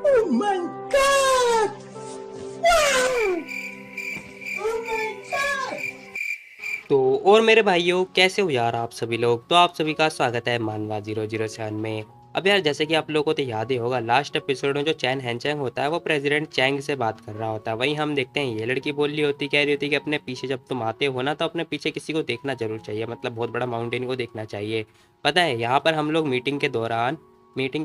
Oh my God! Wow! Oh my God! तो और मेरे भाइयों, कैसे हो यार आप सभी लोग। तो आप सभी का स्वागत है मानवा 007 में। अब यार, जैसे कि आप लोगों को तो याद ही होगा, लास्ट एपिसोड में जो चैन हैंचैंग होता है वो प्रेसिडेंट चैंग से बात कर रहा होता है। वहीं हम देखते हैं ये लड़की बोल रही होती, कह रही होती कि अपने पीछे जब तुम आते हो ना, तो अपने पीछे किसी को देखना जरूर चाहिए, मतलब बहुत बड़ा माउंटेन को देखना चाहिए। पता है, यहाँ पर हम लोग मीटिंग के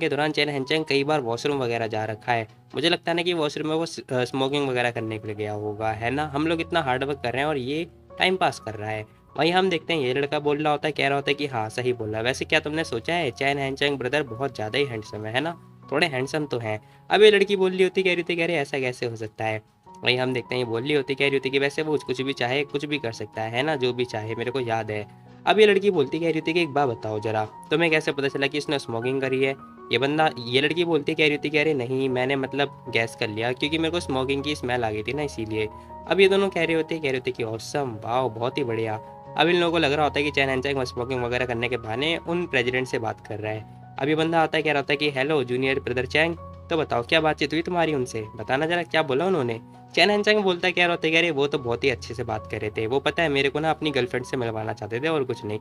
दौरान चैन हैंचैंग कई बार वॉशरूम वगैरह जा रखा है। मुझे लगता है ना कि वॉशरूम में वो स्मोकिंग वगैरह करने के लिए गया होगा, है ना। हम लोग इतना हार्ड वर्क कर रहे हैं और ये टाइम पास कर रहा है। वहीं हम देखते हैं ये लड़का बोल रहा होता है, कह रहा होता है कि हाँ सही बोल रहा है। वैसे क्या तुमने सोचा है, चैन हैंचैंग ब्रदर बहुत ज़्यादा ही हैंडसम है ना। थोड़े हैंडसम तो हैं। अब ये लड़की बोल रही होती, कह रही थी, कह रही ऐसा कैसे हो सकता है। वहीं हम देखते हैं ये बोल रही होती, कह रही होती कि वैसे वो कुछ भी चाहे कुछ भी कर सकता है ना, जो भी चाहे, मेरे को याद है। अब ये लड़की बोलती, कह रही थी कि एक बात बताओ जरा, तुम्हें कैसे पता चला कि इसने स्मोकिंग करी है। ये लड़की बोलती, कह रही थी, कह रही नहीं मैंने मतलब गैस कर लिया, क्योंकि मेरे को स्मोकिंग की स्मेल आ गई थी ना, इसीलिए। अब ये दोनों कह रहे होते कि ऑसम, वाह बहुत ही बढ़िया। अब इन लोगों को लग रहा होता है कि चैन एंड स्मोकिंग वगैरह करने के बहाने उन प्रेसिडेंट से बात कर रहा है। अब ये बंदा आता है, कह रहा होता है कि हेलो जूनियर ब्रदर चैंग, तो बताओ क्या बातचीत हुई तुम्हारी उनसे, बताना जरा क्या बोला उन्होंने। चैन एंड चैंग बोलता है, कह रहा होता है, कह रहे वो तो बहुत ही अच्छे से बात कर रहे थे, वो पता है मेरे को ना अपनी गर्लफ्रेंड से मिलवाना चाहते थे और कुछ नहीं।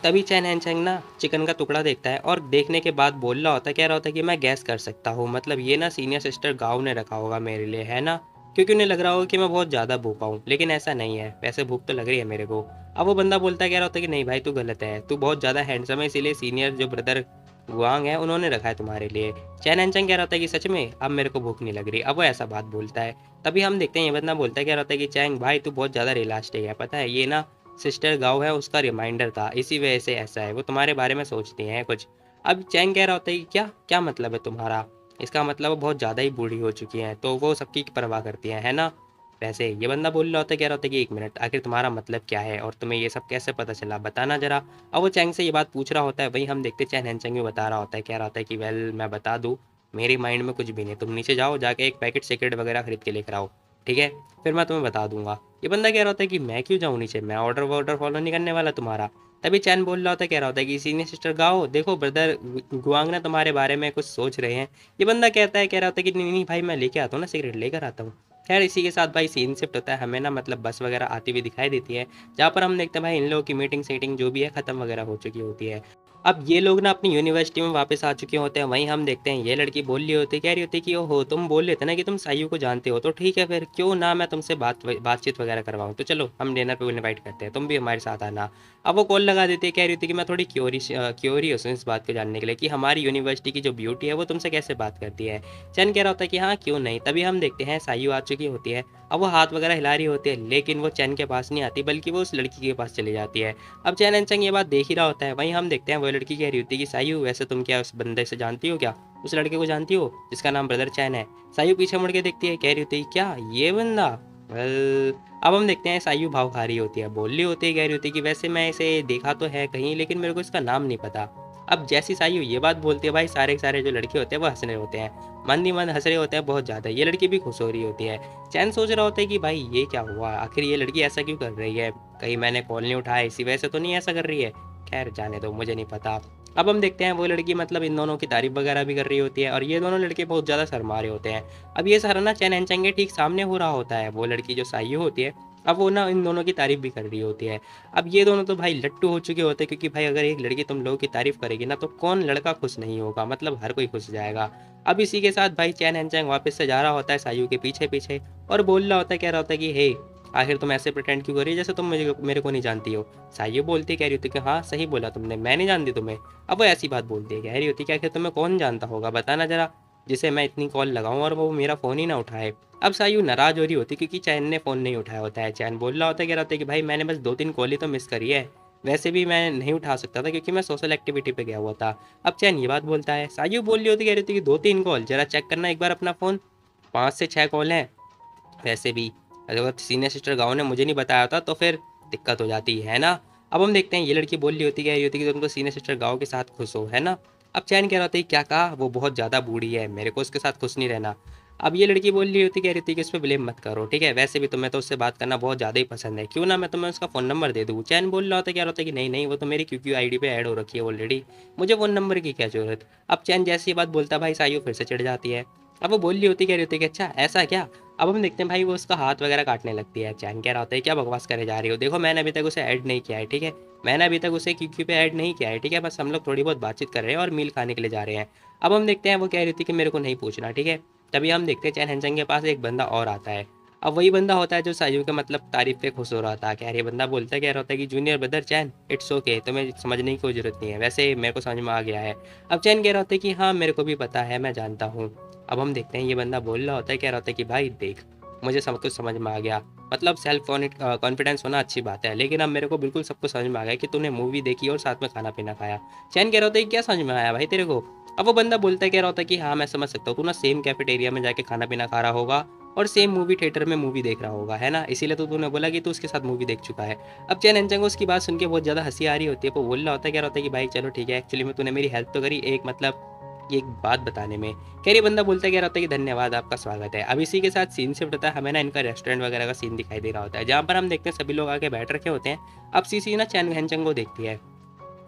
तभी चैन एंड चैंग ना चिकन का टुकड़ा देखता है और देखने के बाद बोल रहा होता है, कह रहा होता है कि मैं गैस कर सकता हूँ, मतलब ये ना सीनियर सिस्टर गाँव ने रखा होगा मेरे लिए, है ना। क्योंकि उन्हें लग रहा होगा कि मैं बहुत ज़्यादा भूखा हूँ, लेकिन ऐसा नहीं है, वैसे भूख तो लग रही है मेरे को। अब वो बंदा बोलता है, कह रहा होता है कि नहीं भाई तू गलत है, तू बहुत ज़्यादा हैंडसम है, इसीलिए सीनियर जो ब्रदर गुआंग है उन्होंने रखा है तुम्हारे लिए। चैन एंड चैंग कह रहा होता है कि सच में अब मेरे को भूख नहीं लग रही। अब वो ऐसा बात बोलता है। तभी हम देखते हैं ये बंदा बोलता है, कह रहा होता है कि चैंग भाई तू बहुत ज़्यादा रिलास्टिक है, पता है ये ना सिस्टर गाँव है उसका रिमाइंडर था, इसी वजह से ऐसा है, वो तुम्हारे बारे में सोचती हैं कुछ। अब चैंग कह रहा होता है कि क्या क्या मतलब है तुम्हारा। इसका मतलब वो बहुत ज़्यादा ही बूढ़ी हो चुकी हैं, तो वो सबकी परवाह करती हैं, है ना। वैसे ये बंदा बोल रहा होता है, कह रहा होता है कि एक मिनट, आखिर तुम्हारा मतलब क्या है और तुम्हें ये सब कैसे पता चला, बताना जरा। अब वो चैंग से ये बात पूछ रहा होता है। वहीं हम देखते चैन हैंचैंग भी बता रहा होता है, कह रहा होता है कि वेल मैं बता दूँ, मेरी माइंड में कुछ भी नहीं, तुम नीचे जाओ जाके एक पैकेट सिगरेट वगैरह खरीद के लेकर आओ, ठीक है, फिर मैं तुम्हें बता दूंगा। ये बंदा कह रहा होता है कि मैं क्यों जाऊँ नीचे, मैं ऑर्डर वॉर्डर फॉलो नहीं करने वाला तुम्हारा। तभी चैन बोल रहा होता है, कह रहा होता है कि सीनियर सिस्टर गाओ देखो ब्रदर गुआंग ना तुम्हारे बारे में कुछ सोच रहे हैं। ये बंदा कहता है, कह रहा होता है कि नहीं नहीं भाई मैं लेके आता हूँ ना, सिगरेट लेकर आता हूँ। खैर इसी के साथ भाई सीन शिफ्ट होता है, हमें ना मतलब बस वगैरह आती हुई दिखाई देती है, जहाँ पर हम देखते हैं भाई इन लोगों की मीटिंग सेटिंग जो भी है ख़त्म वगैरह हो चुकी होती है। अब ये लोग ना अपनी यूनिवर्सिटी में वापस आ चुके होते हैं। वहीं हम देखते हैं ये लड़की बोल रही होती है, कह रही होती है कि ओहो तुम बोल रहे थे ना कि तुम सायू को जानते हो, तो ठीक है फिर क्यों ना मैं तुमसे बातचीत वगैरह करवाऊँ, तो चलो हम डिनर पे इनवाइट करते हैं, तुम भी हमारे साथ आना। अब वो कॉल लगा देती है, कह रही थी कि मैं थोड़ी क्योरियस हूँ इस बात को जानने के लिए कि हमारी यूनिवर्सिटी की जो ब्यूटी है वो तुमसे कैसे बात करती है। चैन कह रहा होता है कि हाँ क्यों नहीं। तभी हम देखते हैं सायू आ चुकी होती है। अब वो हाथ वगैरह हिला रही होती है, लेकिन वो चैन के पास नहीं आती, बल्कि वो उस लड़की के पास चली जाती है। अब चैन एंड चंग ये बात देख ही रहा होता है। वहीं हम देखते हैं वो लड़की कह रही होती है कि सायू वैसे तुम क्या उस बंदे से जानती हो क्या, उस लड़के को जानती हो जिसका नाम ब्रदर चैन है। सायू पीछे मुड़ के देखती है, कह रही होती है क्या ये बंदा। वेल अब हम देखते हैं सायू भाव खा रही होती है, बोल रही होती है, कह रही होती है कि वैसे मैं इसे देखा तो है कहीं, लेकिन मेरे को इसका नाम नहीं पता। अब जैसी सायू ये बात बोलती है भाई सारे के सारे जो लड़के होते हैं वो हंस रहे होते हैं, मन ही मन हंस रहे होते हैं बहुत ज़्यादा। ये लड़की भी खुश हो रही होती है। चैन सोच रहा होता है कि भाई ये क्या हुआ, आखिर ये लड़की ऐसा क्यों कर रही है, कहीं मैंने कॉल नहीं उठाया इसी वजह से तो नहीं ऐसा कर रही है। खैर जाने दो, मुझे नहीं पता। अब हम देखते हैं वो लड़की मतलब इन दोनों की तारीफ वगैरह भी कर रही होती है और ये दोनों लड़के बहुत ज़्यादा शर्मा रहे होते हैं। अब ये सारा ना चैन एंड चंग के ठीक सामने हो रहा होता है, वो लड़की जो सायु होती है, अब वो ना इन दोनों की तारीफ भी कर रही होती है। अब ये दोनों तो भाई लट्टू हो चुके होते हैं, क्योंकि भाई अगर एक लड़की तुम लोगों की तारीफ करेगी ना तो कौन लड़का खुश नहीं होगा, मतलब हर कोई खुश हो जाएगा। अब इसी के साथ भाई चैन एंड चैंग वापस से जा रहा होता है सायू के पीछे पीछे और बोल रहा होता है, कह रहा होता है कि हे आखिर तुम ऐसे प्रिटेंड क्यों कर रही है जैसे तुम मुझे मेरे को नहीं जानती हो। सायू बोलती कह रही होती कि हाँ सही बोला तुमने, मैं नहीं जानती तुम्हें। अब वो ऐसी बात बोलती है, कह रही होती कि आखिर तुम्हें कौन जानता होगा, बताना जरा, जिसे मैं इतनी कॉल लगाऊं और वो मेरा फ़ोन ही ना उठाए। अब सायू नाराज़ हो रही होती क्योंकि चैन ने फ़ोन नहीं उठाया होता है। चैन बोल रहा होता है, कह रहा होता है कि भाई मैंने बस 2-3 कॉल ही तो मिस करी है, वैसे भी मैं नहीं उठा सकता था क्योंकि मैं सोशल एक्टिविटी पे गया हुआ था। अब चैन ये बात बोलता है, सायू बोल रही होती, कह रही होती कि 2-3 कॉल, जरा चेक करना एक बार अपना फ़ोन, 5 से 6 कॉल हैं। वैसे भी अगर सीनियर सिस्टर गाँव ने मुझे नहीं बताया होता तो फिर दिक्कत हो जाती है ना। अब हम देखते हैं ये लड़की बोल रही होती, कह रही होती कि तुम तो सीनियर सिस्टर गाँव के साथ खुश हो, है ना। अब चैन कह रहा होता है क्या कहा, वो बहुत ज़्यादा बूढ़ी है, मेरे को उसके साथ खुश नहीं रहना। अब ये लड़की बोल रही होती, कह रही थी कि इस पर ब्लेम मत करो, ठीक है, वैसे भी तुम्हें तो उससे बात करना बहुत ज़्यादा ही पसंद है, क्यों ना मैं तुम्हें उसका फ़ोन नंबर दे दूँ। चैन बोल रहा होता है, कह रहा होता है कि नहीं नहीं वो तो मेरी क्यूक्यू आईडी पे ऐड हो रखी है ऑलरेडी, मुझे फ़ोन नंबर की क्या ज़रूरत। अब चैन जैसी बात बोलता है भाई सायू फिर से चिढ़ जाती है। अब वो बोल रही होती, कह रही होती है कि अच्छा ऐसा क्या। अब हम देखते हैं भाई वो उसका हाथ वगैरह काटने लगती है। चैन कह रहा होता है क्या बकवास करे जा रही हो, देखो मैंने अभी तक उसे ऐड नहीं किया है, ठीक है, मैंने अभी तक उसे क्यूक्यू पे ऐड नहीं किया है, ठीक है, बस हम लोग थोड़ी बहुत बातचीत कर रहे हैं और मील खाने के लिए जा रहे हैं। अब हम देखते हैं वो कह रही थी कि मेरे को नहीं पूछना, ठीक है। तभी हम देखते हैं चैन हेंचंग के पास एक बंदा और आता है। अब वही बंदा होता है जो सायू के मतलब तारीफ पे खुश हो रहा था। कह रही बंदा बोलता है, कह रहा होता है कि junior brother chain, it's okay, तुम्हें समझने की कोई जरूरत नहीं है, वैसे मेरे को समझ में आ गया है। अब चैन कह रहा होता है कि हाँ मेरे को भी पता है, मैं जानता हूँ। अब हम देखते हैं ये बंदा बोल रहा होता है, कह रहा होता है कि भाई देख, मुझे सब कुछ समझ में आ गया, मतलब सेल्फ कॉन्फिडेंस होना अच्छी बात है, लेकिन अब मेरे को बिल्कुल सब कुछ समझ में आ गया कि तूने मूवी देखी और साथ में खाना पीना खाया। चैन कह रहा होता है क्या समझ में आया भाई तेरे को। अब वो बंदा बोलता है, कह रहा होता है कि हाँ मैं समझ सकता हूँ, तू ना सेम कैफेटेरिया में जाके खाना पीना खा रहा होगा और सेम मूवी थिएटर में मूवी देख रहा होगा, है ना, इसीलिए तो तूने बोला कि तू उसके साथ मूवी देख चुका है। अब चैन एंचंग को उसकी बात सुन के बहुत ज़्यादा हंसी आ रही होती है। वो बोल रहा होता है, कह रहा होता है कि भाई चलो ठीक है, एक्चुअली में तूने मेरी हेल्प तो करी एक मतलब ये एक बात बताने में। कह रही बंदा बोलता है, कह रहा होता है कि धन्यवाद, आपका स्वागत है। अब इसी के साथ सीन शिफ्ट होता है, हमें ना इनका रेस्टोरेंट वगैरह का सीन दिखाई दे रहा होता है, जहाँ पर हम देखते हैं सभी लोग आके बैठ रखे होते हैं। अब सीसी ना चैन हेंचंग को देखती है,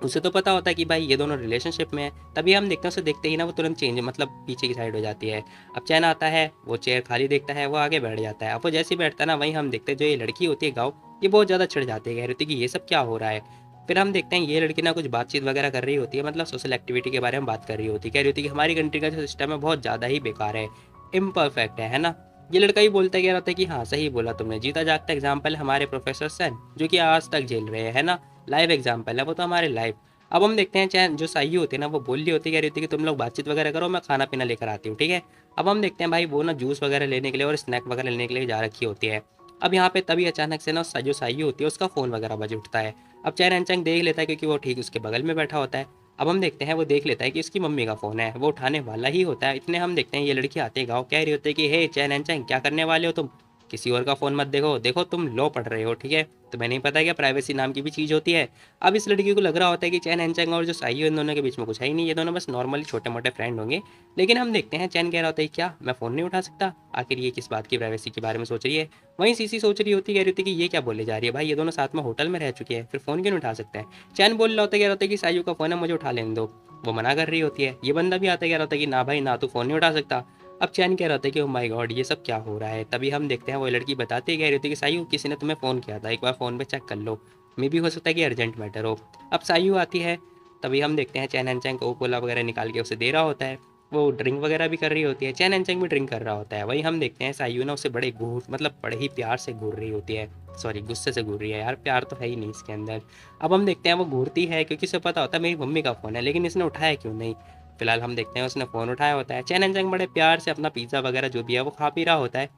उसे तो पता होता है कि भाई ये दोनों रिलेशनशिप में है। तभी हम देखते हैं उसे देखते ही ना वो तुरंत चेंज मतलब पीछे की साइड हो जाती है। अब चैन आता है, वो चेयर खाली देखता है, वो आगे बैठ जाता है। अब वो जैसे ही बैठता है ना, वहीं हम देखते हैं जो ये लड़की होती है गाँव, ये बहुत ज़्यादा चिढ़ जाती है, कह रही होती है कि ये सब क्या हो रहा है। फिर हम देखते हैं ये लड़की ना कुछ बातचीत वगैरह कर रही होती है, मतलब सोशल एक्टिविटी के बारे में बात कर रही होती है। कह रही होती है कि हमारी कंट्री का जो सिस्टम है बहुत ज़्यादा ही बेकार है, इम्परफेक्ट है ना। ये लड़का ही बोलता है, कह रहा होता है कि हाँ सही बोला तुमने, जीता जागता एग्जाम्पल हमारे प्रोफेसर सन जो कि आज तक झेल रहे हैं ना, लाइव एग्जाम्पल है वो तो हमारे लाइव। अब हम देखते हैं चैन जो साई होती है ना, वो बोल रही होती है, कह रही होती है कि तुम लोग बातचीत वगैरह करो, मैं खाना पीना लेकर आती हूँ, ठीक है। अब हम देखते हैं भाई वो ना जूस वगैरह लेने के लिए और स्नैक वगैरह लेने के लिए जा रखी होती है। अब यहाँ पे तभी अचानक से ना जो साई होती है उसका फ़ोन वगैरह बज उठता है। अब चैन एनचंग देख लेता है क्योंकि वो ठीक उसके बगल में बैठा होता है। अब हम देखते हैं वो देख लेता है कि उसकी मम्मी का फ़ोन है, वो उठाने वाला ही होता है। इतने हम देखते हैं ये लड़की आते ही गाँव कह रही होती है कि हे चैन एनचंग क्या करने वाले हो तुम, किसी और का फ़ोन मत देखो, देखो तुम लॉ पढ़ रहे हो, ठीक है, तुम्हें नहीं पता क्या प्राइवेसी नाम की भी चीज़ होती है। अब इस लड़की को लग रहा होता है कि चैन एनचंग और जो साई है इन दोनों के बीच में कुछ है ही नहीं, ये दोनों बस नॉर्मली छोटे मोटे फ्रेंड होंगे। लेकिन हम देखते हैं चैन कह रहा होता है क्या मैं फ़ोन नहीं उठा सकता, आखिर ये किस बात की प्राइवेसी के बारे में सोच रही है। वहीं सीसी सोच रही होती, कह रही होती कि ये क्या बोले जा रही है भाई, ये दोनों साथ में होटल में रह चुके हैं, फिर फ़ोन क्यों नहीं उठा सकते हैं। चैन बोल रहा होता है, कह रहा होता है कि सायू का फ़ोन है, मुझे उठा लेने दो। वो मना कर रही होती है। ये बंदा भी आता है, कह रहा होता है कि ना भाई ना, तू फ़ोन नहीं उठा सकता। अब चैन कह रहा होता है कि ओ माय गॉड ये सब क्या हो रहा है। तभी हम देखते हैं वो लड़की बताती है, कह रही होती है कि सायू किसी ने तुम्हें फ़ोन किया था, एक बार फ़ोन पे चेक कर लो, मे भी हो सकता है कि अर्जेंट मैटर हो। अब सायू आती है, तभी हम देखते हैं चैन एनचैंग कोको कोला वगैरह निकाल के उसे दे रहा होता है। वो ड्रिंक वगैरह भी कर रही होती है, चैन एनचैंग भी ड्रिंक कर रहा होता है। वहीं हम देखते हैं सायू ना उसे बड़े घूर मतलब बड़े ही प्यार से घूर रही होती है, सॉरी गुस्से से घूर रही है यार, प्यार तो है ही नहीं इसके अंदर। अब हम देखते हैं वो घूरती है क्योंकि उसे पता होता है मेरी मम्मी का फ़ोन है, लेकिन इसने उठाया क्यों नहीं। फिलहाल हम देखते हैं उसने फ़ोन उठाया होता है। चैन एनचैंग बड़े प्यार से अपना पिज़्ज़ा वगैरह जो भी है वो खा पी रहा होता है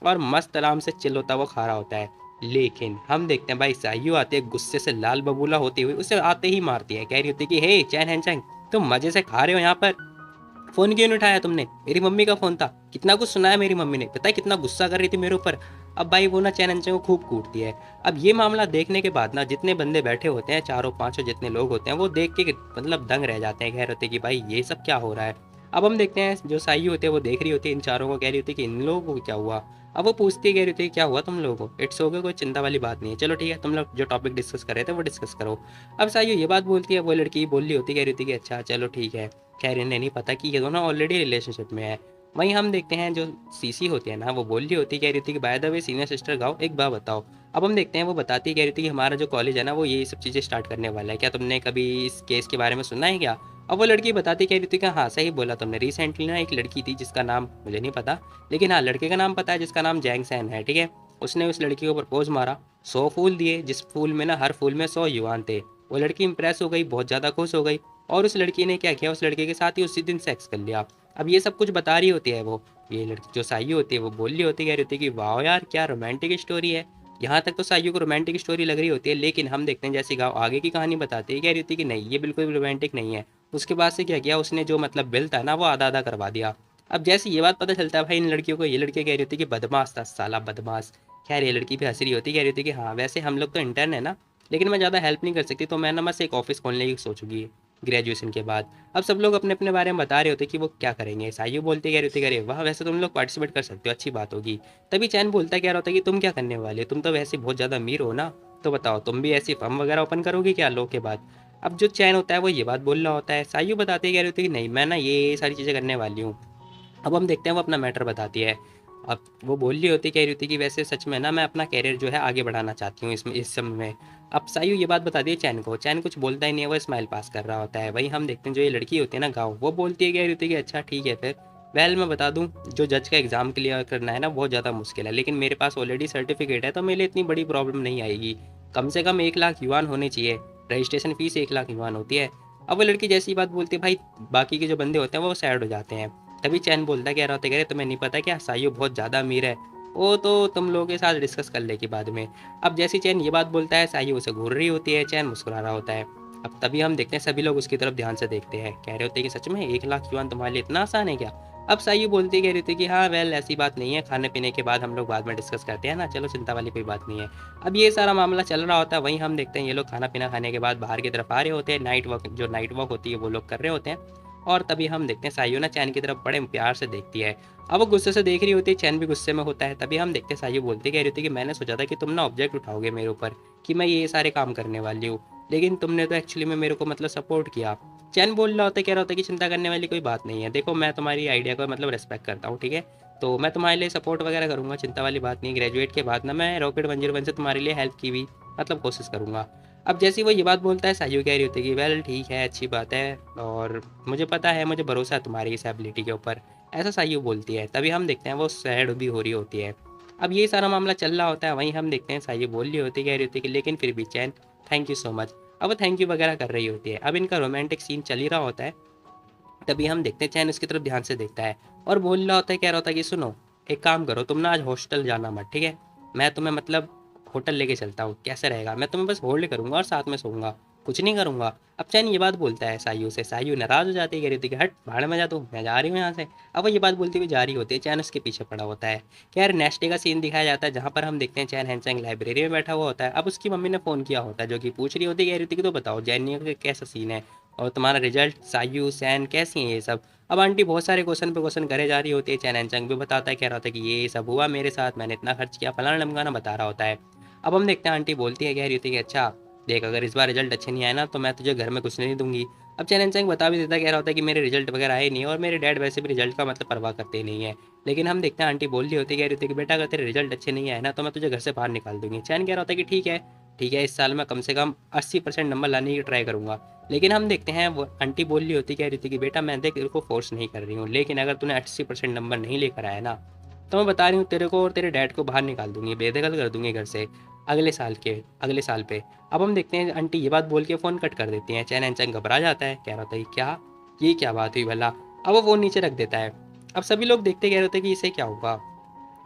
और मस्त आराम से चिल होता हुआ खा रहा होता है। लेकिन हम देखते हैं भाई सायू आते हैं गुस्से से लाल बबूला होती हुई, उसे आते ही मारती है, कह रही होती है कि हे चैन हैंचैंग, तुम मजे से खा रहे हो यहाँ पर, फ़ोन क्यों नहीं उठाया तुमने, मेरी मम्मी का फ़ोन था, कितना कुछ सुनाया मेरी मम्मी ने, पता है कितना गुस्सा कर रही थी मेरे ऊपर। अब भाई वो ना चैन एंचैंग को खूब कूटती है। अब ये मामला देखने के बाद ना जितने बंदे बैठे होते हैं, चारों पांचों जितने लोग होते हैं, वो देख के मतलब दंग रह जाते हैं, कह रहे होते हैं कि भाई ये सब क्या हो रहा है। अब हम देखते हैं जो साई होती है वो देख रही होती है इन चारों को, कह रही होती है कि इन लोगों को क्या हुआ। अब वो पूछती है, कह रही होती है क्या हुआ तुम लोगों को, इट्स ओके, कोई चिंता वाली बात नहीं है, चलो ठीक है तुम लोग जो टॉपिक डिस्कस कर रहे थे वो डिस्कस करो। अब साई ये बात बोलती है, वो लड़की बोल रही होती है, कह रही होती है कि अच्छा चलो ठीक है, खैर इन्हें नहीं पता कि ये दोनों ऑलरेडी रिलेशनशिप में है। वहीं हम देखते हैं जो सीसी होती है ना, वो बोल रही होती है, कह रही थी कि by the way senior sister गाओ एक बात बताओ। अब हम देखते हैं वो बताती है, कह रही थी कि हमारा जो कॉलेज है ना वो ये सब चीज़ें स्टार्ट करने वाला है, क्या तुमने कभी इस केस के बारे में सुना है क्या। अब वो लड़की बताती, कह रही थी कि हाँ सही बोला तुमने, रिसेंटली ना एक लड़की थी जिसका नाम मुझे नहीं पता, लेकिन हाँ लड़के का नाम पता है जिसका नाम जैंग सैन है, ठीक है। उसने उस लड़की को प्रपोज मारा, 100 फूल दिए, जिस फूल में ना हर फूल में 100 युआन थे। वो लड़की इंप्रेस हो गई, बहुत ज़्यादा खुश हो गई, और उस लड़की ने क्या किया, उस लड़के के साथ ही उसी दिन सेक्स कर लिया। अब ये सब कुछ बता रही होती है वो, ये लड़की जो साई होती है वो बोल रही होती है, कह रही होती है कि वाह यार क्या रोमांटिक स्टोरी है। यहाँ तक तो साइयो को रोमांटिक स्टोरी लग रही होती है, लेकिन हम देखते हैं जैसे गाँव आगे की कहानी बताते हैं, कह रही होती है कि नहीं ये बिल्कुल भी रोमांटिक नहीं है। उसके बाद से क्या किया उसने, जो मतलब बिल था ना वो आधा आधा करवा दिया। अब जैसे ये बात पता चलता है भाई इन लड़कियों को, ये लड़की कह रही होती है कि बदमाश था साला बदमाश। खैर ये लड़की भी हंस रही होती, कह रही होती है कि हाँ वैसे हम लोग तो इंटर्न है ना, लेकिन मैं ज़्यादा हेल्प नहीं कर सकती, तो मैं ना बस एक ऑफिस खोलने की सोचूंगी ग्रेजुएशन के बाद। अब सब लोग अपने अपने बारे में बता रहे होते कि वो क्या करेंगे। साइयो बोलते कह रहे होते, करे वाह वैसे तुम लोग पार्टिसिपेट कर सकते हो, अच्छी बात होगी। तभी चैन बोलता क्या होता है कि तुम क्या करने वाले हो, तुम तो वैसे बहुत ज़्यादा अमीर हो ना, तो बताओ तुम भी ऐसी फर्म वगैरह ओपन करोगे क्या लो के बाद। अब जो चैन होता है वो ये बात बोल रहा होता है, साइयो बताते कह रहे होते कि नहीं मैं ना ये सारी चीज़ें करने वाली हूँ। अब हम देखते हैं वो अपना मैटर बताती है। अब वो बोल रही होती, कह रही होती कि वैसे सच में ना मैं अपना करियर जो है आगे बढ़ाना चाहती हूँ इसमें इस समय में। अब सायु ये बात बताती है चैन को, चैन कुछ बोलता ही नहीं है, वो स्माइल पास कर रहा होता है। वहीं हम देखते हैं जो ये लड़की होती है ना गाँव, वो बोलती है, कह रही होती है कि अच्छा ठीक है फिर। वेल मैं बता दूँ, जो जज का एग्ज़ाम क्लियर करना है ना बहुत ज़्यादा मुश्किल है, लेकिन मेरे पास ऑलरेडी सर्टिफिकेट है तो मेरे लिए इतनी बड़ी प्रॉब्लम नहीं आएगी। कम से कम 1 लाख युआन होने चाहिए, रजिस्ट्रेशन फ़ीस 1 लाख युआन होती है। अब वो लड़की जैसी बात बोलती है भाई, बाकी के जो बंदे होते हैं वो सैड हो जाते हैं। तभी चैन बोलता कह रहा होता है, कह रहे तुम्हें नहीं पता क्या, साइयो बहुत ज़्यादा अमीर है, वो तो तुम लोगों के साथ डिस्कस कर लेगी बाद में। अब जैसी चैन ये बात बोलता है, साइयो उसे घूर रही होती है, चैन मुस्कुरा रहा होता है। अब तभी हम देखते हैं सभी लोग उसकी तरफ ध्यान से देखते हैं, कह रहे होते हैं कि सच में 1 लाख युआन तुम्हारे लिए इतना आसान है क्या? अब साइयो बोलती कह रही थी कि हाँ वेल ऐसी बात नहीं है, खाने पीने के बाद हम लोग बाद में डिस्कस करते हैं ना, चलो चिंता वाली कोई बात नहीं है। अब ये सारा मामला चल रहा होता है, वहीं हम देखते हैं ये लोग खाना पीना खाने के बाद बाहर की तरफ आ रहे होते हैं, नाइट वॉक होती है वो लोग कर रहे होते हैं। और तभी हम देखते हैं साइयो ना चैन की तरफ बड़े प्यार से देखती है। अब वो गुस्से से देख रही होती है, चैन भी गुस्से में होता है। तभी हम देखते हैं साइयो बोलती कह रही होती कि मैंने सोचा था कि तुम ना ऑब्जेक्ट उठाओगे मेरे ऊपर, कि मैं ये सारे काम करने वाली हूँ, लेकिन तुमने तो एक्चुअली में मेरे को मतलब सपोर्ट किया। चैन बोल रहा होता है, कह रहा होता है कि चिंता करने वाली कोई बात नहीं है, देखो मैं तुम्हारी आइडिया को मतलब रिस्पेक्ट करता हूँ, ठीक है, तो मैं तुम्हारे लिए सपोर्ट वगैरह करूँगा, चिंता वाली बात नहीं। ग्रेजुएट के बाद ना मैं रॉकेट 101 से तुम्हारे लिए हेल्प की भी मतलब कोशिश करूँगा। अब जैसे ही वो ये बात बोलता है, साइयो कह रही होती है कि वेल ठीक है, अच्छी बात है, और मुझे पता है, मुझे भरोसा है तुम्हारी इस एबिलिटी के ऊपर, ऐसा साइयो बोलती है। तभी हम देखते हैं वो सैड भी हो रही होती है। अब ये सारा मामला चल रहा होता है, वहीं हम देखते हैं साइयो बोल रही होती है, कह रही होती है कि लेकिन फिर भी चैन, थैंक यू सो मच। अब वो थैंक यू वगैरह कर रही होती है। अब इनका रोमांटिक सीन चल ही रहा होता है। तभी हम देखते हैं चैन उसकी तरफ ध्यान से देखता है और बोल रहा होता है, कह रहा होता है कि सुनो, एक काम करो, तुम ना आज हॉस्टल जाना मत, ठीक है, मैं तुम्हें मतलब होटल लेके चलता हूँ, कैसे रहेगा, मैं तुम्हें बस होल्ड करूंगा और साथ में सोऊंगा, कुछ नहीं करूंगा। अब चैन ये बात बोलता है सायू से, सायू नाराज हो जाती है, कह रही थी कि हट भाड़ में जा तू, मैं जा रही हूँ यहाँ से। अब वो ये बात बोलती हुई जा रही होती है, चैन उसके पीछे पड़ा होता है। खैर नेक्स्ट डे का सीन दिखाया जाता है, जहाँ पर हम देखते हैं चैन हैंचैंग लाइब्रेरी में बैठा हुआ होता है। अब उसकी मम्मी ने फ़ोन किया होता है, जो कि पूछ रही होती है, कह रही थी कि तो बताओ जैनियो का कैसा सीन है, और तुम्हारा रिजल्ट, सायू सैन कैसी हैं ये सब। अब आंटी बहुत सारे क्वेश्चन पे क्वेश्चन करे जा रही होती है, चैन एनचंग भी बताता है, कह रहा होता है कि ये सब हुआ मेरे साथ, मैंने इतना खर्च किया, फलाना ढमकाना बता रहा होता है। अब हम देखते हैं आंटी बोलती है, कह रही होती है कि अच्छा देख, अगर इस बार रिजल्ट अच्छे नहीं आए ना तो मैं तुझे घर में कुछ नहीं दूंगी। अब चैन एनचंग बता भी देता है, कह रहा होता है कि मेरे रिजल्ट वगैरह आए नहीं, और मेरे डैड वैसे भी रिजल्ट का मतलब परवाह करते ही नहीं है। लेकिन हम देखते हैं आंटी बोल रही होती है, कह रही होती है कि बेटा अगर तेरे रिजल्ट अच्छे नहीं आए ना तो मैं तुझे घर से बाहर निकाल दूंगी। चैन कह रहा होता है कि ठीक है, ठीक है, इस साल मैं कम से कम 80% नंबर लाने की ट्राई करूंगा। लेकिन हम देखते हैं वो आंटी बोल रही होती, कह रही थी कि बेटा मैं देख तेरे को फोर्स नहीं कर रही हूँ, लेकिन अगर तूने 80% नंबर नहीं लेकर आया ना तो मैं बता रही हूँ तेरे को और तेरे डैड को बाहर निकाल दूंगी, बेदखल कर दूंगी घर से अगले साल पे। अब हम देखते हैं आंटी ये बात बोल के फ़ोन कट कर देती हैं। चैन एनचैन घबरा जाता है, कह रहा था क्या, ये क्या बात हुई भला। अब वो फ़ोन नीचे रख देता है। अब सभी लोग देखते कह रहे होते कि इसे क्या हुआ।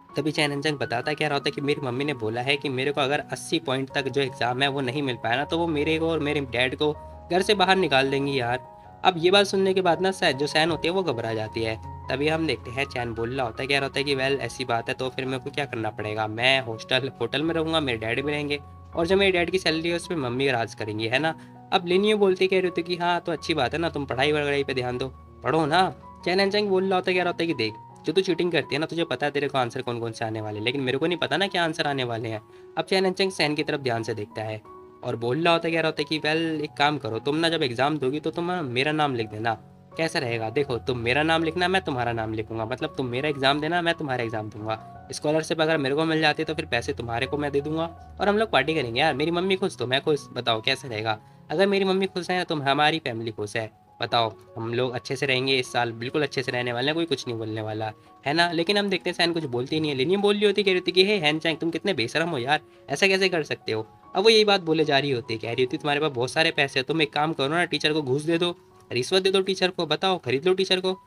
तभी चैन एनचंग बताता क्या रहा होता है कि मेरी मम्मी ने बोला है कि मेरे को अगर 80 पॉइंट तक जो एग्ज़ाम है वो नहीं मिल पाया ना तो वो मेरे को और मेरे डैड को घर से बाहर निकाल देंगी यार। अब ये बात सुनने के बाद ना जो सैन होती है वो घबरा जाती है। तभी हम देखते हैं चैन बोल रहा होता है, कह रहा होता है कि वेल ऐसी बात है तो फिर मेरे को क्या करना पड़ेगा, मैं होटल में रहूँगा, मेरे डैड भी रहेंगे, और जो मेरे डैड की सैलरी है उसमें मम्मी राज करेंगी, है ना। अब लिनियो बोलती कह रही होती कि हाँ तो अच्छी बात है ना, तुम पढ़ाई वगैरह पे ध्यान दो, पढ़ो ना। चैन एनचंग बोल रहा होता है, कह रहा होता है कि देख, जो तू चीटिंग करती है ना तुझे पता है तेरे को आंसर कौन कौन से आने वाले हैं, लेकिन मेरे को नहीं पता ना क्या आंसर आने वाले हैं। अब चैन एनचंग सैन की तरफ ध्यान से देखता है और बोल रहा होता है, कह रहा होता है कि वेल एक काम करो, तुम ना जब एग्जाम दोगी तो तुम ना मेरा नाम लिख देना, कैसा रहेगा, देखो तुम मेरा नाम लिखना, मैं तुम्हारा नाम लिखूंगा, मतलब तुम मेरा एग्जाम देना, मैं तुम्हारा एग्जाम दूंगा। स्कॉलरशिप अगर मेरे को मिल जाती है तो फिर पैसे तुम्हारे को मैं दे दूंगा, और हम लोग पार्टी करेंगे यार, मेरी मम्मी खुश तो मैं खुश, बताओ कैसा रहेगा। अगर मेरी मम्मी खुश है तो हमारी फैमिली खुश है, बताओ हम लोग अच्छे से रहेंगे, इस साल बिल्कुल अच्छे से रहने वाले हैं, कोई कुछ नहीं बोलने वाला, है ना। लेकिन हम देखते हैं सैन कुछ बोलती नहीं है, लेनी बोल रही होती, कह रही होती कि हे हैन चैंग तुम कितने बेशरम हो यार, ऐसा कैसे कर सकते हो। अब वो यही बात बोले जा रही होती है, कह रही होती तुम्हारे पास बहुत सारे पैसे हैं, तुम एक काम करो ना, टीचर को घूस दे दो, रिश्वत दे दो टीचर को, बताओ खरीद लो टीचर को।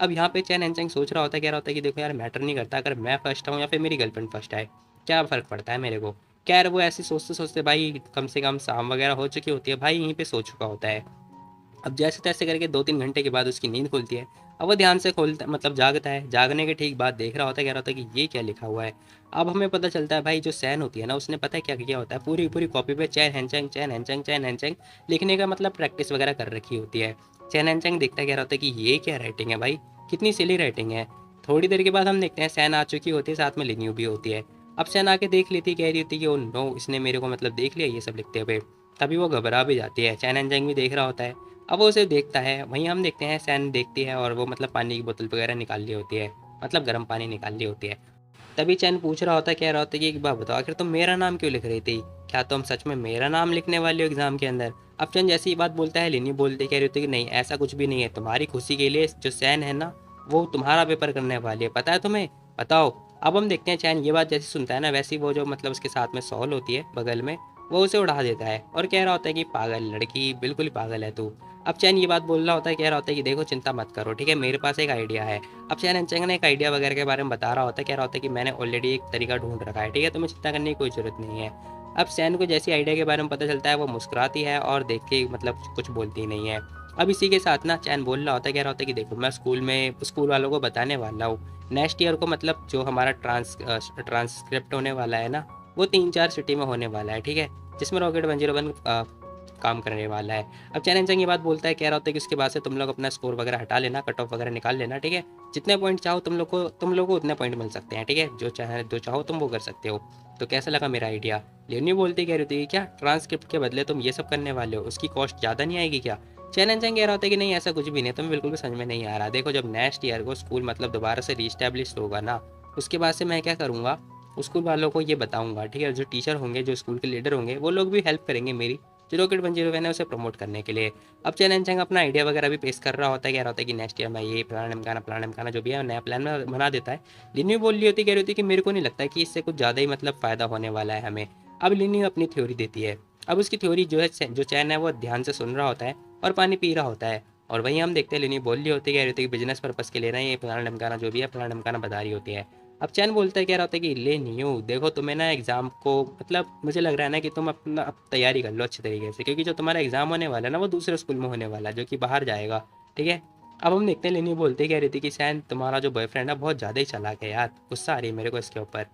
अब यहाँ पे चैन एनचैंग सोच रहा होता है, कह रहा होता है कि देखो यार मैटर नहीं करता अगर मैं फर्स्ट आऊँ या फिर मेरी गर्लफ्रेंड फर्स्ट आए, क्या फ़र्क पड़ता है मेरे को। खैर वो ऐसे सोचते सोचते भाई कम से कम शाम वगैरह हो चुकी होती है, भाई यहीं पे सो चुका होता है। अब जैसे तैसे करके 2-3 घंटे के बाद उसकी नींद खुलती है। अब वो ध्यान से खोलता मतलब जागता है, जागने के ठीक बाद देख रहा होता है, कह रहा होता है कि ये क्या लिखा हुआ है। अब हमें पता चलता है भाई जो सैन होती है ना उसने पता है क्या किया होता है, पूरी पूरी कॉपी पे चैन हैंचैंग चैन हैंचैंग चैन हैंचैंग लिखने का मतलब प्रैक्टिस वगैरह कर रखी होती है। चैन हैंचैंग देखता है, कह रहा होता है कि ये क्या राइटिंग है भाई, कितनी सिली राइटिंग है। थोड़ी देर के बाद हम देखते हैं सैन आ चुकी होती है, साथ में लिन्यू भी होती है। अब सैन आके देख लेती, कह रही होती है कि ओ नो, इसने मेरे को मतलब देख लिया ये सब लिखते हुए। तभी वो घबरा भी जाती है, चैन हैंचैंग भी देख रहा होता है। अब वो उसे देखता है, वहीं हम देखते हैं सैन देखती है और वो मतलब पानी की बोतल वगैरह निकाल ली होती है, मतलब गर्म पानी निकाल ली होती है। तभी चैन पूछ रहा होता है, कह रहा होता है कि एक बात बताओ, आखिर तुम मेरा नाम क्यों लिख रही थी? क्या तुम सच में मेरा नाम लिखने वाली हो एग्जाम के अंदर? अब चैन जैसी ही बात बोलता है, लिनी बोलती कह रही होती है कि नहीं, ऐसा कुछ भी नहीं है, तुम्हारी खुशी के लिए जो सैन है ना, वो तुम्हारा पेपर करने वाली है, पता है तुम्हें? बताओ। अब हम देखते हैं चैन ये बात जैसे सुनता है ना, वैसी वो जो मतलब उसके साथ में सॉल होती है बगल में, वो उसे उड़ा देता है और कह रहा होता है कि पागल लड़की, बिल्कुल ही पागल है तू। अब चैन ये बात बोल रहा होता है, कह रहा होता है कि देखो चिंता मत करो, ठीक है, मेरे पास एक आइडिया है। अब चैन एंचेंग ने एक आइडिया वगैरह के बारे में बता रहा होता है, कह रहा होता है कि मैंने ऑलरेडी एक तरीका ढूंढ रखा है, ठीक है, तुम्हें चिंता करने की कोई ज़रूरत नहीं है। अब सैन को जैसी आइडिया के बारे में पता चलता है, वो मुस्कुराती है और देख के मतलब कुछ बोलती नहीं है। अब इसी के साथ ना चैन बोल रहा होता है, कह रहा होता है कि देखो मैं स्कूल वालों को बताने वाला हूँ नेक्स्ट ईयर को, मतलब जो हमारा ट्रांसक्रिप्ट होने वाला है ना, वो 3-4 सिटी में होने वाला है, ठीक है, जिसमें रॉकेट 101 काम करने वाला है। अब चैन एंचेंग ये बात बोलता है, कह रहा होता है कि उसके बाद से तुम लोग अपना स्कोर वगैरह हटा लेना, कट ऑफ वगैरह निकाल लेना, ठीक है, जितने पॉइंट चाहो तुम लोग को उतने पॉइंट मिल सकते हैं, ठीक है, जो चाहो तुम वो कर सकते हो। तो कैसा लगा मेरा आइडिया? लेनी बोलती कह रही थी कि क्या ट्रांसक्रिप्ट के बदले तुम ये सब करने वाले हो, उसकी कॉस्ट ज़्यादा नहीं आएगी क्या? चैन एंचेंग कह रहा होता है कि नहीं, ऐसा कुछ भी नहीं, तुम्हें बिल्कुल भी समझ में नहीं आ रहा। देखो जब नेक्स्ट ईयर को स्कूल मतलब दोबारा से रीस्टैब्लिश होगा ना, उसके बाद से मैं क्या करूँगा, स्कूल वालों को ये बताऊंगा, ठीक है, जो टीचर होंगे, जो स्कूल के लीडर होंगे, वो लोग भी हेल्प करेंगे मेरी, जो रॉकेट 101 है उसे प्रमोट करने के लिए। अब चैन एंचेंग अपना आइडिया वगैरह भी पेश कर रहा होता है, कह रहा होता है कि नेक्स्ट ईयर मैं ये प्लान ढमकाना जो भी है नया प्लान में बना देता है। लिनी बोल रही होती, कह रही होती कि मेरे को नहीं लगता कि इससे कुछ ज़्यादा ही मतलब फ़ायदा होने वाला है हमें। अब लिनी अपनी थ्योरी देती है। अब उसकी थ्योरी जो है, जो चैन है वो ध्यान से सुन रहा होता है और पानी पी रहा होता है। और वहीं हम देखते हैं लिनी बोल रही होती है, कह रही होती है कि बिजनेस पर्पज़ के लिए ना ये प्लान ढमकाना जो भी है प्लान ढमकाना बता रही होती है। अब चैन बोलता है, कह रहा होता है कि ले न्यू देखो, तुम्हें ना एग्ज़ाम को मतलब मुझे लग रहा है ना कि तुम अपना अब तैयारी कर लो अच्छे तरीके से, क्योंकि जो तुम्हारा एग्ज़ाम होने वाला है ना, वो दूसरे स्कूल में होने वाला है, जो कि बाहर जाएगा, ठीक है। अब हम देखते हैं लेनी बोलते कह रही थी कि सैन तुम्हारा जो बॉयफ्रेंड है बहुत ज़्यादा ही चालाक है यार, गुस्सा आ रही है मेरे को इसके ऊपर।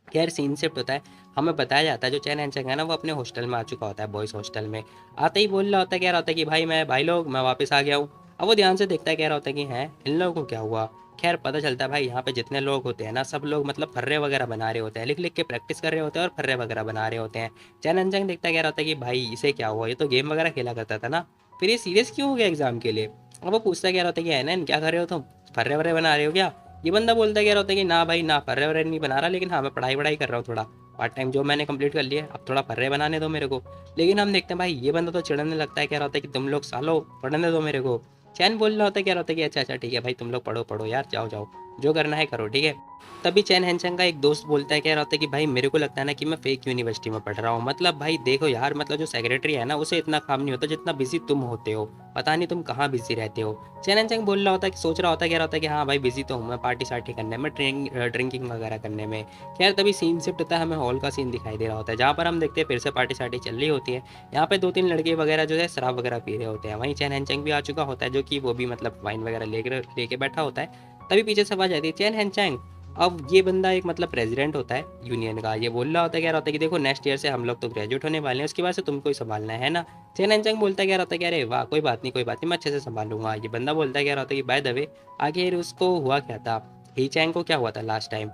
खैर सीन शिफ्ट होता है, हमें बताया जाता है जो चैन एंचंग है ना, वो अपने हॉस्टल में आ चुका होता है, बॉयज़ हॉस्टल में। आते ही बोल रहा होता है, कह रहा होता है कि भाई लोग मैं वापस आ गया हूँ। अब वो ध्यान से देखता है, कह रहा होता है कि हैं इन लोगों को क्या हुआ? खैर पता चलता है भाई यहाँ पे जितने लोग होते हैं ना, सब लोग मतलब फर्रे वगैरह बना रहे होते हैं, लिख लिख के प्रैक्टिस कर रहे होते हैं और फर्रे वगैरह बना रहे होते हैं। चैन एंचंग देखता है, कह रहा होता है कि भाई इसे क्या हुआ, ये तो गेम वगैरह खेला करता था ना, फिर ये सीरियस क्यों हो गया एग्जाम के लिए? अब वो पूछता है, कह रहा होता है कि है ना क्या कर रहे हो तुम, फर्रे वर्रे बना रहे हो क्या? ये बंदा बोलता है, कह रहा होता है कि ना भाई ना, फर्रे वर्रे नहीं बना रहा, लेकिन हाँ मैं पढ़ाई वढ़ाई कर रहा हूँ थोड़ा, पार्ट टाइम जॉब मैंने कंप्लीट कर लिया है, अब थोड़ा फर्रे बनाने दो मेरे को। लेकिन हम देखते हैं भाई ये बंदा तो चिढ़ने लगता है, कह रहा होता है कि तुम लोग सालो पढ़ने दो मेरे को। चैन बोल रहा होता है, कह रहा होता है कि अच्छा अच्छा ठीक है भाई, तुम लोग पढ़ो पढ़ो यार, जाओ जाओ, जो करना है करो, ठीक है। तभी चैन हैंचंग का एक दोस्त बोलता है, कह रहा होता है कि भाई मेरे को लगता है ना कि मैं फेक यूनिवर्सिटी में पढ़ रहा हूँ, मतलब भाई देखो यार, मतलब जो सेक्रेटरी है ना उसे इतना काम नहीं होता जितना बिजी तुम होते हो, पता नहीं तुम कहाँ बिजी रहते हो। चैन हैंचंग बोल रहा होता है कि सोच रहा होता है, कह रहा होता है कि हाँ भाई बिजी तो हूँ मैं, पार्टी सार्टी करने में, ड्रिंकिंग वगैरह करने में। खैर तभी सीन शिफ्ट होता है, हमें हॉल का सीन दिखाई दे रहा होता है, जहाँ पर हम देखते हैं फिर से पार्टी सार्टी चल रही होती है। यहाँ पे 2-3 लड़के वगैरह जो है शराब वगैरह पी रहे होते हैं, वहीं चैन हैंचंग भी आ चुका होता है, जो कि वो भी मतलब वाइन वगैरह लेके बैठा होता है। तभी पीछे से आवाज आती है, चैन हैंचंग। अब ये बंदा एक मतलब प्रेसिडेंट होता है यूनियन का, ये बोल रहा होता है, कह रहा होता है कि देखो नेक्स्ट ईयर से हम लोग तो ग्रेजुएट होने वाले हैं, उसके बाद से तुमको ही संभालना है ना। चेन एंचंग बोलता है, कह रहा होता है कि अरे वाह कोई बात नहीं मैं अच्छे से संभालूंगा। ये बंदा बोलता है, कह रहा होता है कि बाय द वे आखिर उसको हुआ क्या था, ही चैंग को क्या हुआ था लास्ट टाइम?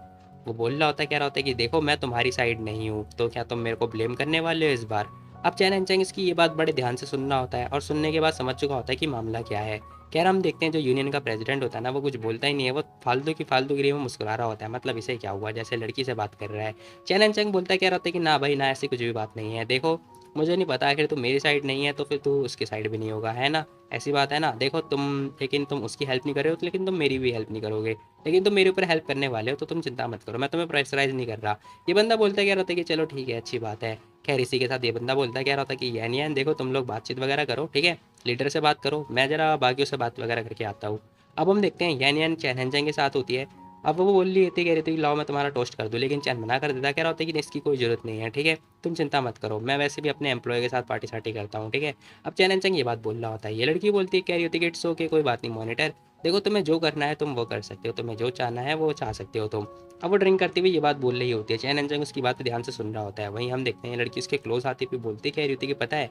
वो बोल रहा होता है, कह रहा होता है कि देखो मैं तुम्हारी साइड नहीं हूँ, तो क्या तुम मेरे को ब्लेम करने वाले हो इस बार? अब चैन एंचंग इसकी ये बात बड़े ध्यान से सुन रहा होता है और सुनने के बाद समझ चुका होता है कि मामला क्या है। खैर हम देखते हैं जो यूनियन का प्रेसिडेंट होता है ना, वो कुछ बोलता ही नहीं है, वो फालतूगिरी में मुस्कुरा रहा होता है, मतलब इसे क्या हुआ, जैसे लड़की से बात कर रहा है। चैन एंड चंग बोलता है, कह रहा होता है कि ना भाई ना, ऐसी कुछ भी बात नहीं है, देखो मुझे नहीं पता, आखिर तू मेरी साइड नहीं है तो फिर तू उसकी साइड भी नहीं होगा, है ना, ऐसी बात है ना। देखो तुम, लेकिन तुम उसकी हेल्प नहीं कर रहे हो, तो लेकिन तुम मेरी भी हेल्प नहीं करोगे, लेकिन तुम मेरे ऊपर हेल्प करने वाले हो, तो तुम चिंता मत करो, मैं तुम्हें प्रेशराइज नहीं कर रहा। ये बंदा बोलता है, कह रहा था कि चलो ठीक है अच्छी बात है। खैर इसी के साथ ये बंदा बोलता है, कह रहा था कि यान देखो तुम लोग बातचीत वगैरह करो, ठीक है, लीडर से बात करो, मैं ज़रा बाकियों से बात वगैरह करके आता हूँ। अब हम देखते हैं यान यान चैन हैंचैंग के साथ होती है। अब वो बोल रही थी, कह रही थी लाओ मैं तुम्हारा टोस्ट कर दूँ, लेकिन चैन मना कर देता, कह रहा होता है कि इसकी कोई ज़रूरत नहीं है, ठीक है, तुम चिंता मत करो, मैं वैसे भी अपने एम्प्लॉय के साथ पार्टी सार्टी करता हूँ, ठीक है। अब चैन हैंचैंग ये बात बोल रहा होता है, ये लड़की बोलती है, कह रही होती है कि इट्स ओके, कोई बात नहीं मॉनिटर, देखो तुम्हें जो करना है तुम वो कर सकते हो, तुम्हें जो चाहना है वो चाह सकते हो तुम। अब वो ड्रिंक करती हुई ये बात बोल रही होती है, चैन हैंचैंग उसकी बात ध्यान से सुन रहा होता है। वहीं हम देखते हैं लड़की उसके क्लोज आती हुई बोलती, कह रही होती है कि पता है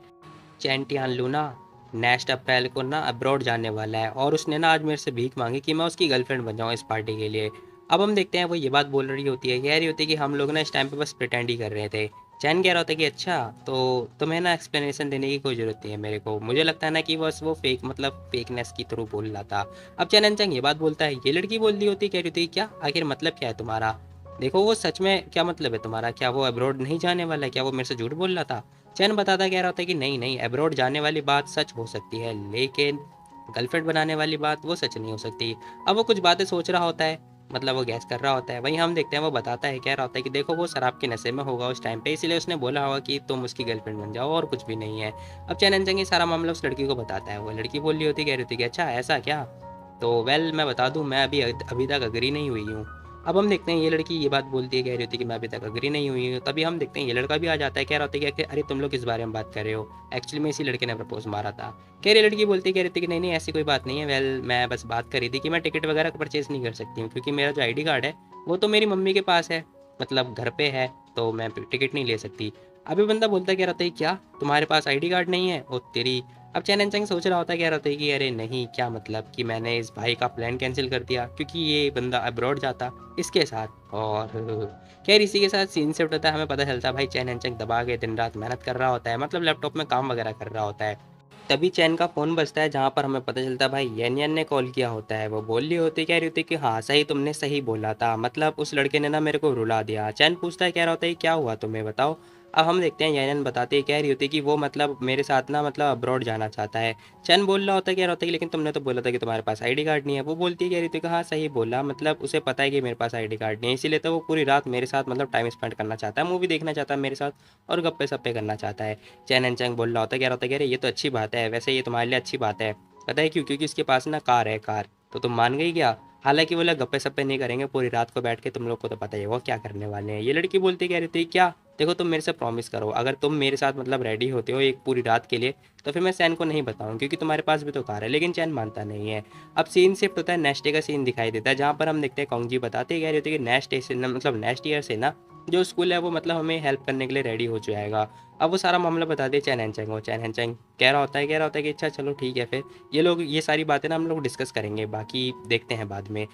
चैंटियान लूना नेक्स्ट अप्रैल को ना अब्रॉड जाने वाला है, और उसने ना आज मेरे से भीख मांगी कि मैं उसकी गर्लफ्रेंड बन जाऊँ इस पार्टी के लिए। अब हम देखते हैं वो ये बात बोल रही होती है, कह रही होती है कि हम लोग ना इस टाइम पे बस प्रिटेंड ही कर रहे थे। चैन कह रहा होता है कि अच्छा, तो तुम्हें ना एक्सप्लेनेशन देने की कोई ज़रूरत नहीं है मेरे को। मुझे लगता है ना कि बस वो फेक मतलब फेकनेस की थ्रू बोल रहा था। अब चैन एन चंग ये बात बोलता है, ये लड़की बोल रही होती, कह रही होती क्या आखिर मतलब क्या है तुम्हारा? देखो वो सच में क्या मतलब है तुम्हारा? क्या वो अब्रॉड नहीं जाने वाला है? क्या वो मेरे से झूठ बोल रहा था? चैन बताता कह रहा होता है कि नहीं, नहीं, अब्रॉड जाने वाली बात सच हो सकती है, लेकिन गर्लफ्रेंड बनाने वाली बात वो सच नहीं हो सकती। अब वो कुछ बातें सोच रहा होता है, मतलब वो गैस कर रहा होता है। वहीं हम देखते हैं वो बताता है, कह रहा होता है कि देखो वो शराब के नशे में होगा उस टाइम पे, इसीलिए उसने बोला होगा कि तुम उसकी गर्लफ्रेंड बन जाओ, और कुछ भी नहीं है। अब चैन एन चंग ये सारा मामला उस लड़की को बताता है। वो लड़की बोल रही होती, कह रही थी कि अच्छा ऐसा क्या? तो वेल मैं बता दूं, मैं अभी अभी तक अग्री नहीं हुई हूँ। अब हम देखते हैं ये लड़की ये बात बोलती है, कह रही होती है कि मैं अभी तक अग्री नहीं हुई हूँ। तभी हम देखते हैं ये लड़का भी आ जाता है, कह रहा होता है कि अरे तुम लोग किस बारे में बात कर रहे हो? एक्चुअली में इसी लड़के ने प्रपोज मारा था। कह रही लड़की बोलती, कह रही थी कि नहीं नहीं ऐसी कोई बात नहीं है। वेल मैं बस बात कर रही थी कि मैं टिकट वगैरह परचेज नहीं कर सकती हूँ, क्योंकि मेरा जो आईडी कार्ड है वो तो मेरी मम्मी के पास है, मतलब घर पे है, तो मैं टिकट नहीं ले सकती। अभी बंदा बोलता क्या रहता है, क्या तुम्हारे पास आईडी कार्ड नहीं है? ओ तेरी। अब चैन एन चंग सोच रहा होता है, क्या रहता है कि अरे नहीं, क्या मतलब कि मैंने इस भाई का प्लान कैंसिल कर दिया क्योंकि ये बंदा अब्रॉड जाता इसके साथ। और खैर इसी के साथ सीन शिफ्ट होता है, हमें पता चलता है भाई चैन एन चंग दबा के दिन रात मेहनत कर रहा होता है, मतलब लैपटॉप में काम वगैरह कर रहा होता है। तभी चैन का फ़ोन बजता है, जहाँ पर हमें पता चलता है भाई येन येन ने कॉल किया होता है। वो बोल रही होती, कह रही होती कि हाँ सही, तुमने सही बोला था, मतलब उस लड़के ने ना मेरे को रुला दिया। चैन पूछता है, कह रहा होता है क्या हुआ तुम्हें बताओ। अब हम देखते हैं येन येन बताती है, कह रही होती कि वो मतलब मेरे साथ ना मतलब अब्रॉड जाना चाहता है। चैन बोल रहा होता है, कह रहा होता है कि लेकिन तुमने तो बोला था कि तुम्हारे पास आईडी कार्ड नहीं है। वो बोलती है, कह रही थी कि हाँ सही बोला, मतलब उसे पता है कि मेरे पास आईडी कार्ड नहीं है, इसीलिए तो वो पूरी रात मेरे साथ मतलब टाइम स्पेंड करना चाहता है, मूवी देखना चाहता है मेरे साथ, और गप्पे सप्पे करना चाहता है। चैन एन चंग बोल रहा होता है, कह रहा होता है कि अरे ये तो अच्छी बात है, वैसे ये तुम्हारे लिए अच्छी बात है। पता है क्यों? क्योंकि इसके पास ना कार है, कार। तो तुम मान गई क्या? हालांकि वो लोग गप्पे सप्पे नहीं करेंगे पूरी रात को बैठ के, तुम लोग को तो पता ही होगा क्या करने वाले हैं। ये लड़की बोलती, कह रही थी क्या? देखो तुम मेरे से प्रॉमिस करो, अगर तुम मेरे साथ मतलब रेडी होते हो एक पूरी रात के लिए, तो फिर मैं चैन को नहीं बताऊँ, क्योंकि तुम्हारे पास भी तो कार है। लेकिन चैन मानता नहीं है। अब सीन शिफ्ट होता है, नेक्स्ट डे का सीन दिखाई देता है, जहाँ पर हम देखते हैं कॉन्ग जी बताते, कह रही होती है कि नेक्स्ट डे से मतलब नेक्स्ट ईयर से ना जो स्कूल है वो मतलब हमें हेल्प करने के लिए रेडी हो जाएगा। अब वो सारा मामला बता दिया चैन एन चैंग को। चैन एन चैंग कह रहा होता है कि अच्छा चलो ठीक है, फिर ये लोग ये सारी बातें ना हम लोग डिस्कस करेंगे, बाकी देखते हैं बाद में।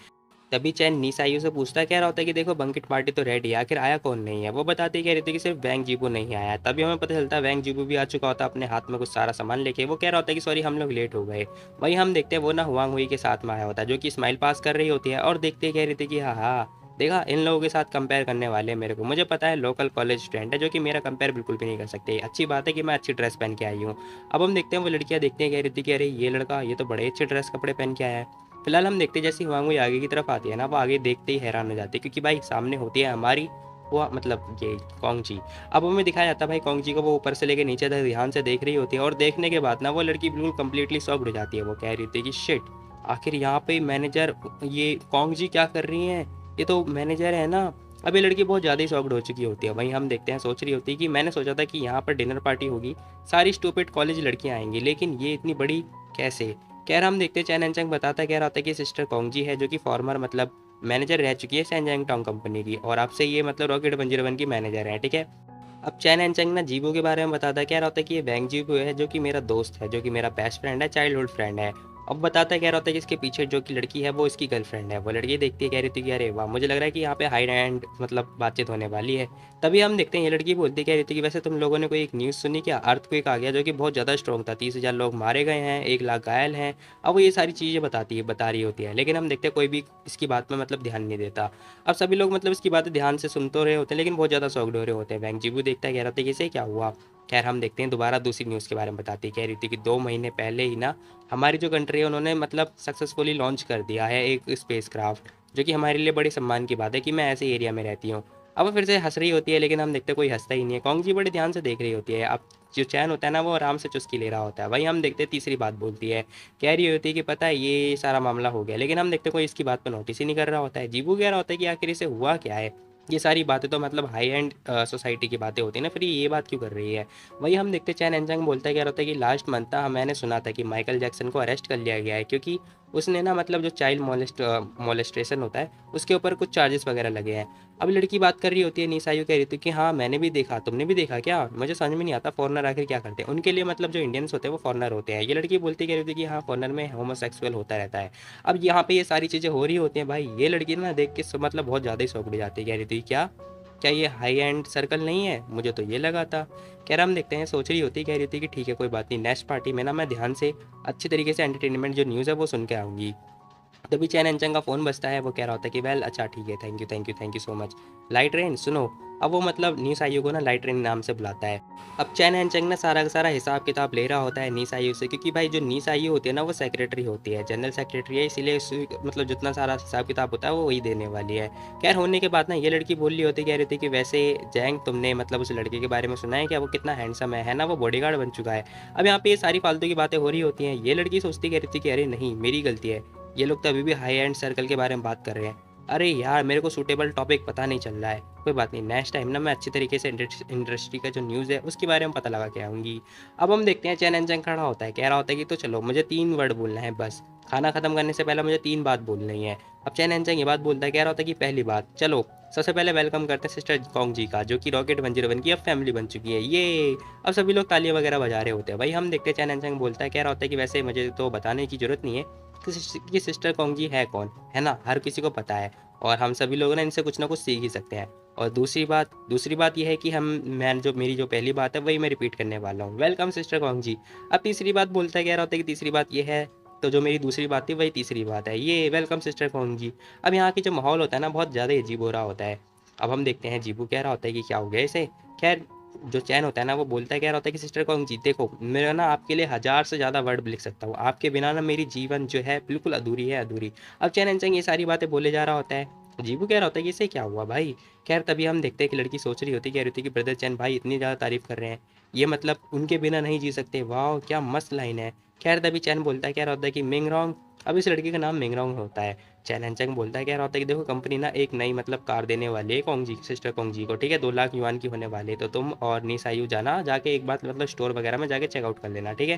तभी चैन नीसाइयों से पूछता है, कह रहा होता है कि देखो बंकिट पार्टी तो रेडी है, आखिर आया कौन नहीं है? वो बताती कह रही थी कि सिर्फ वैंग जीबू नहीं आया है। तभी हमें पता चलता है वैंग जीबू भी आ चुका होता है अपने हाथ में कुछ सारा सामान लेके। वो कह रहा होता है कि सॉरी हम लोग लेट हो गए। वहीं हम देखते हैं वो ना हुआंग हुई के साथ में आया होता है, जो कि स्माइल पास कर रही होती है, और देखते कह रही थी कि हाँ हाँ देखा, इन लोगों के साथ कंपेयर करने वाले हैं मेरे को, मुझे पता है लोकल कॉलेज स्टूडेंट है जो कि मेरा कंपेयर बिल्कुल भी नहीं कर सकते। अच्छी बात है कि मैं अच्छी ड्रेस पहन के आई हूँ। अब हम देखते हैं वो लड़कियाँ देखते हैं, कह रही थी कि अरे ये लड़का ये तो बड़े अच्छे ड्रेस कपड़े पहन के आया है। फिलहाल हम देखते हैं जैसे हुआंग हुई आगे की तरफ आती है ना, वो आगे देखते ही हैरान हो जाती है, क्योंकि भाई सामने होती है हमारी वो मतलब ये कॉन्ग जी। अब हमें दिखाया जाता है भाई कॉन्ग जी को, वो ऊपर से लेके नीचे तक ध्यान से देख रही होती है, और देखने के बाद ना वो लड़की बिल्कुल कंप्लीटली शॉक्ड हो जाती है। वो कह रही थी कि शिट, आखिर यहाँ पे मैनेजर ये कॉन्ग जी क्या कर रही हैं? ये तो मैनेजर है ना। अब ये लड़की बहुत ज़्यादा ही शॉक्ड हो चुकी होती है। वहीं हम देखते हैं सोच रही होती है कि मैंने सोचा था कि यहाँ पर डिनर पार्टी होगी, सारी स्टूपिड कॉलेज लड़कियाँ आएंगी, लेकिन ये इतनी बड़ी कैसे? खैर हम देखते हैं चैन एन चंग बताता है, कह रहा होता है कि सिस्टर कोंगजी है जो कि फॉर्मर मतलब मैनेजर रह चुकी है सैनजांग टोंग कंपनी की, और आपसे ये मतलब रॉकेट 101 की मैनेजर है, ठीक है। अब चैन एन चंग ना जीबो के बारे में बताता है, कह रहा होता है कि ये वैंग जीबो है जो कि मेरा दोस्त है, जो कि मेरा बेस्ट फ्रेंड है, चाइल्डहुड फ्रेंड है। अब बताता है, कह रहा होता है कि इसके पीछे जो कि लड़की है वो इसकी गर्लफ्रेंड है। वो लड़की देखती है, कह रही थी कि अरे वाह, मुझे लग रहा है कि यहाँ पे हाई एंड मतलब बातचीत होने वाली है। तभी हम देखते हैं ये लड़की बोलती, कह रही थी कि वैसे तुम लोगों ने कोई एक न्यूज़ सुनी क्या? अर्थक्वेक आ गया जो कि बहुत ज़्यादा स्ट्रॉन्ग था, 30,000 लोग मारे गए हैं, 1 लाख घायल हैं। अब वो ये सारी चीज़ें बता रही होती है, लेकिन हम देखते हैं कोई भी इसकी बात में मतलब ध्यान नहीं देता। अब सभी लोग मतलब इसकी बातें ध्यान से सुन तो रहे होते हैं, लेकिन बहुत ज़्यादा शॉक्ड हो रहे होते हैं। वैंग जीबू देखता है, कह रहा था कि इसे क्या हुआ। खैर हम देखते हैं दोबारा दूसरी न्यूज़ के बारे में बताती है, कह रही थी कि 2 महीने पहले ही ना हमारी जो कंट्री है उन्होंने मतलब सक्सेसफुली लॉन्च कर दिया है एक स्पेस क्राफ्ट, जो कि हमारे लिए बड़ी सम्मान की बात है कि मैं ऐसे एरिया में रहती हूँ। अब वो फिर से हंस रही होती है, लेकिन हम देखते कोई हंसता ही नहीं है। कॉन्ग जी बड़े ध्यान से देख रही होती है। अब जो चैन होता है ना वो आराम से चुस्की ले रहा होता है। वहीं हम देखते तीसरी बात बोलती है, कह रही होती है कि पता है ये सारा मामला हो गया, लेकिन हम देखते कोई इसकी बात पर नोटिस ही नहीं कर रहा होता है। जीबू कह रहा होता है कि आखिर इसे हुआ क्या है? ये सारी बातें तो मतलब हाई एंड सोसाइटी की बातें होती है ना, फिर ये बात क्यों कर रही है? वही हम देखते चैन एनजंग बोलता है, क्या होता है कि लास्ट मंथ था मैंने सुना था कि माइकल जैक्सन को अरेस्ट कर लिया गया है, क्योंकि उसने ना मतलब जो चाइल्ड मोलेस्टेशन होता है उसके ऊपर कुछ चार्जेस वगैरह लगे हैं। अब लड़की बात कर रही होती है, निसायु कह रही थी कि हाँ मैंने भी देखा, तुमने भी देखा क्या? मुझे समझ में नहीं आता फॉरनर आखिर क्या करते हैं, उनके लिए मतलब जो इंडियंस होते हैं वो फॉरनर होते हैं। ये लड़की बोलती कह रही थी कि हाँ फॉरनर में होमोसेक्सुअल होता रहता है। अब यहाँ पे ये सारी चीज़ें हो रही होती हैं भाई, ये लड़की ना देख के मतलब बहुत ज़्यादा ही शौक हो जाती है, कह रही थी क्या क्या ये हाई एंड सर्कल नहीं है? मुझे तो ये लगा था। कह रहा हम देखते हैं, सोच रही होती, कह रही होती कि ठीक है कोई बात नहीं, नेक्स्ट पार्टी में ना मैं ध्यान से अच्छे तरीके से एंटरटेनमेंट जो न्यूज़ है वो सुन के आऊँगी। तभी चैन एंचंग का फ़ोन बजता है, वो कह रहा होता है कि वेल अच्छा ठीक है, thank you thank you thank you so much. Light rain सुनो। अब वो मतलब नीसाइयो को ना लाइट रेन नाम से बुलाता है। अब चैन एंचंग ना सारा का सारा हिसाब किताब ले रहा होता है नीसाइयो से, क्योंकि भाई जो नीसाइयो होती है ना वो सेक्रेटरी होती है, जनरल सेक्रेटरी है, इसीलिए मतलब जितना सारा हिसाब किताब होता है वो वही देने वाली है। खैर होने के बाद ना ये लड़की बोल रही होती, कह रही थी कि वैसे जैंग तुमने मतलब उस लड़के के बारे में सुना है क्या, वो कितना हैंडसम है ना, वो बॉडीगार्ड बन चुका है। अब यहाँ पे ये सारी फालतू की बातें हो रही होती हैं, ये लड़की सोचती कह रही थी कि अरे नहीं मेरी गलती है, ये लोग तो अभी भी हाई एंड सर्कल के बारे में बात कर रहे हैं। अरे यार मेरे को सूटेबल टॉपिक पता नहीं चल रहा है, कोई बात नहीं, नेक्स्ट टाइम ना मैं अच्छी तरीके से इंडस्ट्री का जो न्यूज़ है उसके बारे में पता लगा के आऊँगी। अब हम देखते हैं चैन एंचंग खड़ा होता है, कह रहा होता है कि तो चलो मुझे 3 वर्ड बोलना है बस, खाना खत्म करने से पहले मुझे 3 बात बोलनी है। अब चैन एंचंग ये बात बोलता है, कह रहा होता है कि पहली बात, चलो सबसे पहले वेलकम करते हैं सिस्टर कॉन्ग जी का, जो कि रॉकेट 101 की अब फैमिली बन चुकी है, ये। अब सभी लोग तालियां वगैरह बजा रहे होते हैं। भाई हम देखते हैं चैन एंचंग बोलता है, कह रहा होता है कि वैसे मुझे तो बताने की जरूरत नहीं है कि सिस्टर कॉन्ग जी है कौन, है ना, हर किसी को पता है, और हम सभी लोग ना इनसे कुछ ना कुछ सीख ही सकते हैं। और दूसरी बात यह है कि हम मैं जो मेरी जो पहली बात है वही मैं रिपीट करने वाला हूँ, वेलकम सिस्टर कॉन्ग जी। अब तीसरी बात बोलता है, कह रहा होता है कि तीसरी बात यह है, तो जो मेरी दूसरी बात थी वही तीसरी बात है, ये वेलकम सिस्टर कॉन्ग जी। अब यहाँ की जो माहौल होता है ना बहुत ज़्यादा अजीब हो रहा होता है। अब हम देखते हैं जीबू कह रहा होता है कि क्या हो गया इसे। खैर जो चैन होता है ना वो बोलता है, कह रहा होता है कि सिस्टर कॉन्ग जी देखो, मेरा ना आपके लिए 1000 से ज़्यादा वर्ड लिख सकता हूँ, आपके बिना ना मेरी जीवन जो है बिल्कुल अधूरी है, अधूरी। अब चैन एंचंग ये सारी बातें बोले जा रहा होता है, जीबू कह रहा होता है कि इसे क्या हुआ भाई। खैर तभी हम देखते हैं कि लड़की सोच रही होती, कह रही थी कि ब्रदर चैन भाई इतनी ज़्यादा तारीफ कर रहे हैं, ये मतलब उनके बिना नहीं जी सकते, वाह क्या मस्त लाइन है। खैर तभी चैन बोलता है, कह रहा होता है कि मिंग रॉन्ग। अब इस लड़की का नाम मिंग रॉन्ग होता है। चैन एंचंग बोलता है, कह रहा होता है कि देखो कंपनी ना एक नई मतलब कार देने वाली है कॉन्ग जी, सिस्टर कॉन्ग जी को, ठीक है, 2 लाख युआन की होने वाली है, तो तुम और निसायु जाना, जाके एक बार मतलब स्टोर वगैरह में जाके चेकआउट कर लेना, ठीक है।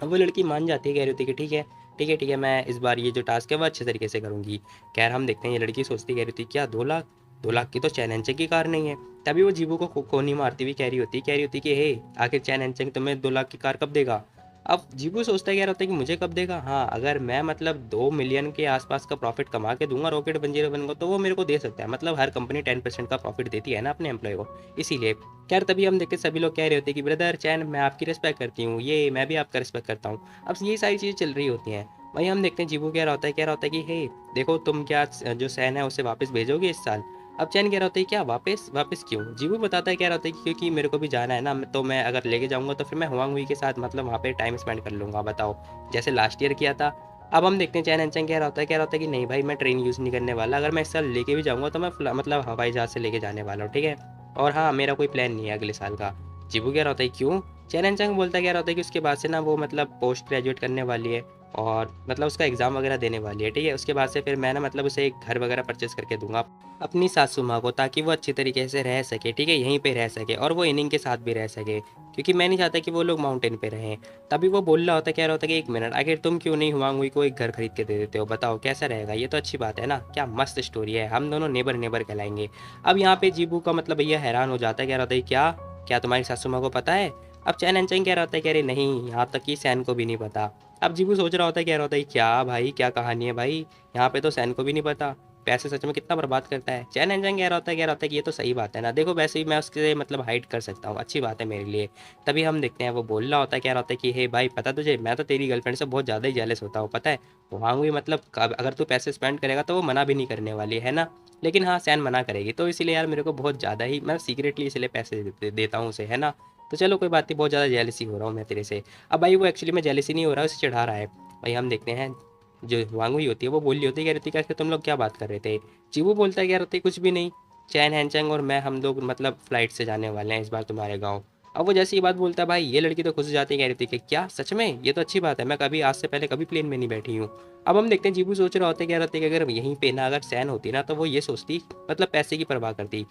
अब वो लड़की मान जाती है, कह रही होती है कि ठीक है ठीक है ठीक है, मैं इस बार ये जो टास्क है वो अच्छे तरीके से करूँगी। खैर हम देखते हैं ये लड़की सोचती, कह रही थी क्या 2 लाख, 2 लाख की तो चैन एंचंग की कार नहीं है। तभी वो जीबू को कोनी मारती हुई कह रही होती कि हे आखिर चैन एंचंग तुम्हें 2 लाख की कार कब देगा। अब जीबू सोचता है, कह रहा होता है कि मुझे कब देगा, हाँ अगर मैं मतलब 2 मिलियन के आसपास का प्रॉफिट कमा के दूंगा रॉकेट 101 को तो वो मेरे को दे सकता है, मतलब हर कंपनी 10% का प्रॉफिट देती है ना अपने एम्प्लॉय को, इसीलिए। खैर तभी हम देखते सभी लोग कह रहे होते हैं कि ब्रदर चैन मैं आपकी रिस्पेक्ट करती हूँ, ये मैं भी आपका रिस्पेक्ट करता हूँ। अब ये सारी चीज़ें चल रही होती हैं। वहीं हम देखते हैं जीबू कह रहा होता है कि हे देखो तुम क्या जो सैन है उसे वापस भेजोगे इस साल। अब चैन कह रहा होता है क्या वापस वापस क्यों। जीबू बताता है, कह रहा होता है कि क्योंकि मेरे को भी जाना है ना, तो मैं अगर लेके जाऊंगा तो फिर मैं हुआंग हुई के साथ मतलब वहाँ पे टाइम स्पेंड कर लूंगा, बताओ जैसे लास्ट ईयर किया था। अब हम देखते हैं चैन एंचंग कह रहा होता है कि नहीं भाई मैं ट्रेन यूज़ नहीं करने वाला, अगर मैं इस साल लेके भी जाऊंगा तो मैं मतलब हवाई जहाज़ से लेके जाने वाला हूँ, ठीक है। और हाँ मेरा कोई प्लान नहीं है अगले साल का। जीबू कह रहा होता है क्यों। चैन एंचंग बोलता है, कह रहा होता है कि उसके बाद से ना वो मतलब पोस्ट ग्रेजुएट करने वाली है, और मतलब उसका एग्ज़ाम वगैरह देने वाली है, ठीक है। उसके बाद से फिर मैं ना मतलब उसे एक घर वगैरह परचेस करके दूंगा अपनी सासू माँ को, ताकि वो अच्छी तरीके से रह सके, ठीक है, यहीं पे रह सके, और वो इनिंग के साथ भी रह सके, क्योंकि मैं नहीं चाहता कि वो लोग माउंटेन पे रहें। तभी वो बोल रहा होता है, कह रहा होता है कि एक मिनट आखिर तुम क्यों नहीं हुआंग को एक घर खरीद के दे देते हो, बताओ कैसा रहेगा, ये तो अच्छी बात है ना, क्या मस्त स्टोरी है, हम दोनों नेबर नेबर कहलाएंगे। अब यहाँ पे जीबू का मतलब भैया हैरान हो जाता है, कह रहा होता है क्या क्या तुम्हारी सासू माँ को पता है। अब चैन एंचंग कह रहा होता है, कह रहे नहीं यहाँ तक कि सैन को भी नहीं पता। अब जीबू सोच रहा होता है, कह रहा होता है क्या भाई क्या कहानी है भाई, यहाँ पे तो सैन को भी नहीं पता, पैसे सच में कितना बर्बाद करता है। चैन एंजंग कह रहा होता है कि ये तो सही बात है ना, देखो वैसे ही मैं उसके मतलब हाइड कर सकता हूँ, अच्छी बात है मेरे लिए। तभी हम देखते हैं वो बोल रहा होता है, कह रहा होता है कि हे भाई पता तुझे मैं तो तेरी गर्लफ्रेंड से बहुत ज़्यादा ही जेलस होता हूँ, पता है। वहाँ हुई मतलब अगर तू पैसे स्पेंड करेगा तो वो मना भी नहीं करने वाली है ना, लेकिन हाँ सैन मना करेगी, तो इसीलिए यार मेरे को बहुत ज़्यादा ही मैं सीक्रेटली इसलिए पैसे देता हूँ उसे, है ना। तो चलो कोई बात नहीं, बहुत ज़्यादा जेलसी हो रहा हूँ मैं तेरे से। अब भाई वो एक्चुअली में जेलसी नहीं हो रहा है, उसे चढ़ा रहा है। भाई हम देखते हैं जो हुआंग हुई होती है वो बोल रही होती है, कह रही थी कि तुम लोग क्या बात कर रहे थे। जीवू बोलता है, कह रहे थे कुछ भी नहीं, चैन हैंचंग और मैं हम लोग मतलब फ्लाइट से जाने वाले हैं इस बार तुम्हारे गाँव। अब वो जैसे ये बात बोलता है भाई ये लड़की तो खुश हो जाती है, कह रही थी कि क्या सच में, ये तो अच्छी बात है, मैं कभी आज से पहले कभी प्लेन में नहीं बैठी हूँ। अब हम देखते हैं जीबू सोच रहा होता है, कह रहा होता है कि अगर यहीं पे ना अगर सैन होती ना तो वो ये सोचती मतलब पैसे की परवाह करती,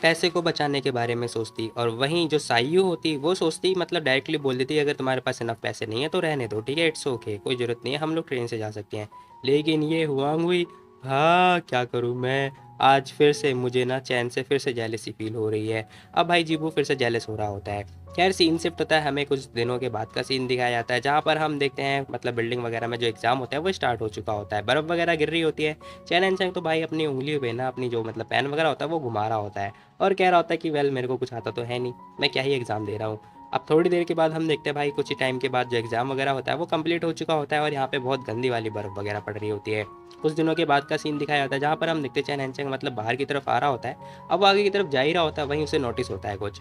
पैसे को बचाने के बारे में सोचती, और वहीं जो साइयो होती वो सोचती मतलब डायरेक्टली बोल देती अगर तुम्हारे पास इनफ पैसे नहीं है तो रहने दो, ठीक है, इट्स ओके, कोई ज़रूरत नहीं है, हम लोग ट्रेन से जा सकते हैं। लेकिन ये हुआंग हुई, हाँ क्या करूँ मैं, आज फिर से मुझे ना चैन से फिर से जेलसी फील हो रही है। अब भाई जीबू फिर से जेलस हो रहा होता है। खैर सीन शिफ्ट होता है, हमें कुछ दिनों के बाद का सीन दिखाया जाता है जहाँ पर हम देखते हैं मतलब बिल्डिंग वगैरह में जो एग्जाम होता है वो स्टार्ट हो चुका होता है, बर्फ़ वगैरह गिर रही होती है। चैन एंड चंग तो भाई अपनी उंगलियों पे ना अपनी जो मतलब पेन वगैरह होता है वो घुमा रहा होता है और कह रहा होता है कि वेल मेरे को कुछ आता तो है नहीं, मैं क्या ही एग्ज़ाम दे रहा हूँ। अब थोड़ी देर के बाद हम देखते हैं भाई कुछ ही टाइम के बाद जो एग्ज़ाम वगैरह होता है वो कंप्लीट हो चुका होता है और यहाँ पे बहुत गंदी वाली बर्फ़ वगैरह पड़ रही होती है। कुछ दिनों के बाद का सीन दिखाया जाता है जहाँ पर हम देखते हैं चैन एंड चंग मतलब बाहर की तरफ आ रहा होता है। अब वो आगे की तरफ जा ही रहा होता है, वहीं उसे नोटिस होता है कुछ।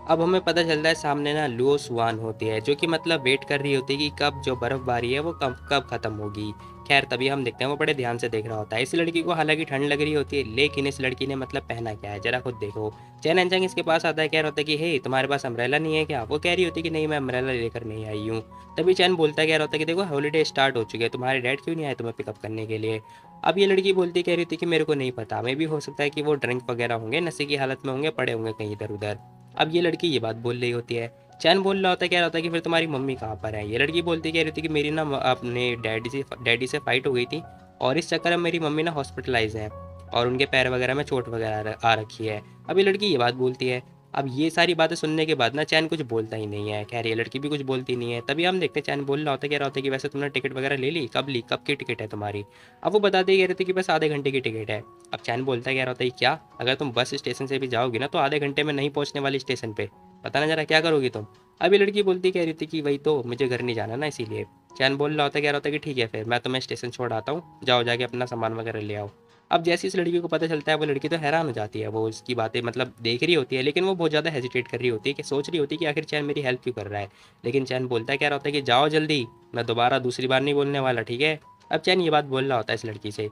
अब हमें पता चलता है सामने ना लुओ सुआन होती है जो कि मतलब वेट कर रही होती है कि कब जो बर्फबारी है वो कब कब खत्म होगी। खैर तभी हम देखते हैं वो बड़े ध्यान से देख रहा होता है। इस लड़की को हालांकि ठंड लग रही होती है, लेकिन इस लड़की ने मतलब पहना क्या है जरा खुद देखो। चैन एंड चंग इसके पास आता है, कह रहा होता है कि हे तुम्हारे पास अम्ब्रेला नहीं है क्या? वो कह रही होती है कि नहीं मैं अम्ब्रेला लेकर नहीं आई हूँ। तभी चैन बोलता है, कह रहा होता है कि देखो हॉलीडे स्टार्ट हो चुके हैं, तुम्हारे डैड क्यों नहीं आए तुम्हें पिकअप करने के लिए? अब ये लड़की बोलती कह रही थी कि मेरे को नहीं पता, मे भी हो सकता है कि वो ड्रिंक वगैरह होंगे, नशे की हालत में होंगे, पड़े होंगे कहीं इधर उधर। अब ये लड़की ये बात बोल रही होती है। चैन बोल रहा होता है, कह रहा होता है कि फिर तुम्हारी मम्मी कहाँ पर है? ये लड़की बोलती कह रही थी कि मेरी ना अपने डैडी से फाइट हो गई थी और इस चक्कर में मेरी मम्मी ना हॉस्पिटलाइज है और उनके पैर वगैरह में चोट वगैरह आ रखी है। अब ये लड़की ये बात बोलती है। अब ये सारी बातें सुनने के बाद ना चैन कुछ बोलता ही नहीं है। खैर ये लड़की भी कुछ बोलती नहीं है। तभी हम देखते हैं चैन बोल रहा होता है, कह रहा होता है कि वैसे तुमने टिकट वगैरह ले ली, कब की टिकट है तुम्हारी? अब वो बताते ही कह रहे थे कि बस आधे घंटे की टिकट है। अब चैन बोलता है, कह रहा होता है क्या, अगर तुम बस स्टेशन से भी जाओगी ना तो आधे घंटे में नहीं पहुंचने वाली स्टेशन पे, पता ना जरा क्या करोगी तुम? अभी लड़की बोलती कह रही थी कि वही तो मुझे घर नहीं जाना ना इसीलिए। चैन बोल रहा होता है, कह रहा होता है कि ठीक है फिर मैं तुम्हें स्टेशन छोड़ आता हूँ, जाओ जाके अपना सामान वगैरह ले आओ। अब जैसे इस लड़की को पता चलता है वो लड़की तो हैरान हो जाती है, वो इसकी बातें मतलब देख रही होती है लेकिन वो बहुत ज़्यादा हेजिटेट कर रही होती है कि सोच रही होती है कि आखिर चैन मेरी हेल्प क्यों कर रहा है। लेकिन चैन बोलता है, कह रहा होता है कि जाओ जल्दी, मैं दोबारा दूसरी बार नहीं बोलने वाला, ठीक है? अब चैन ये बात बोल रहा होता है इस लड़की से।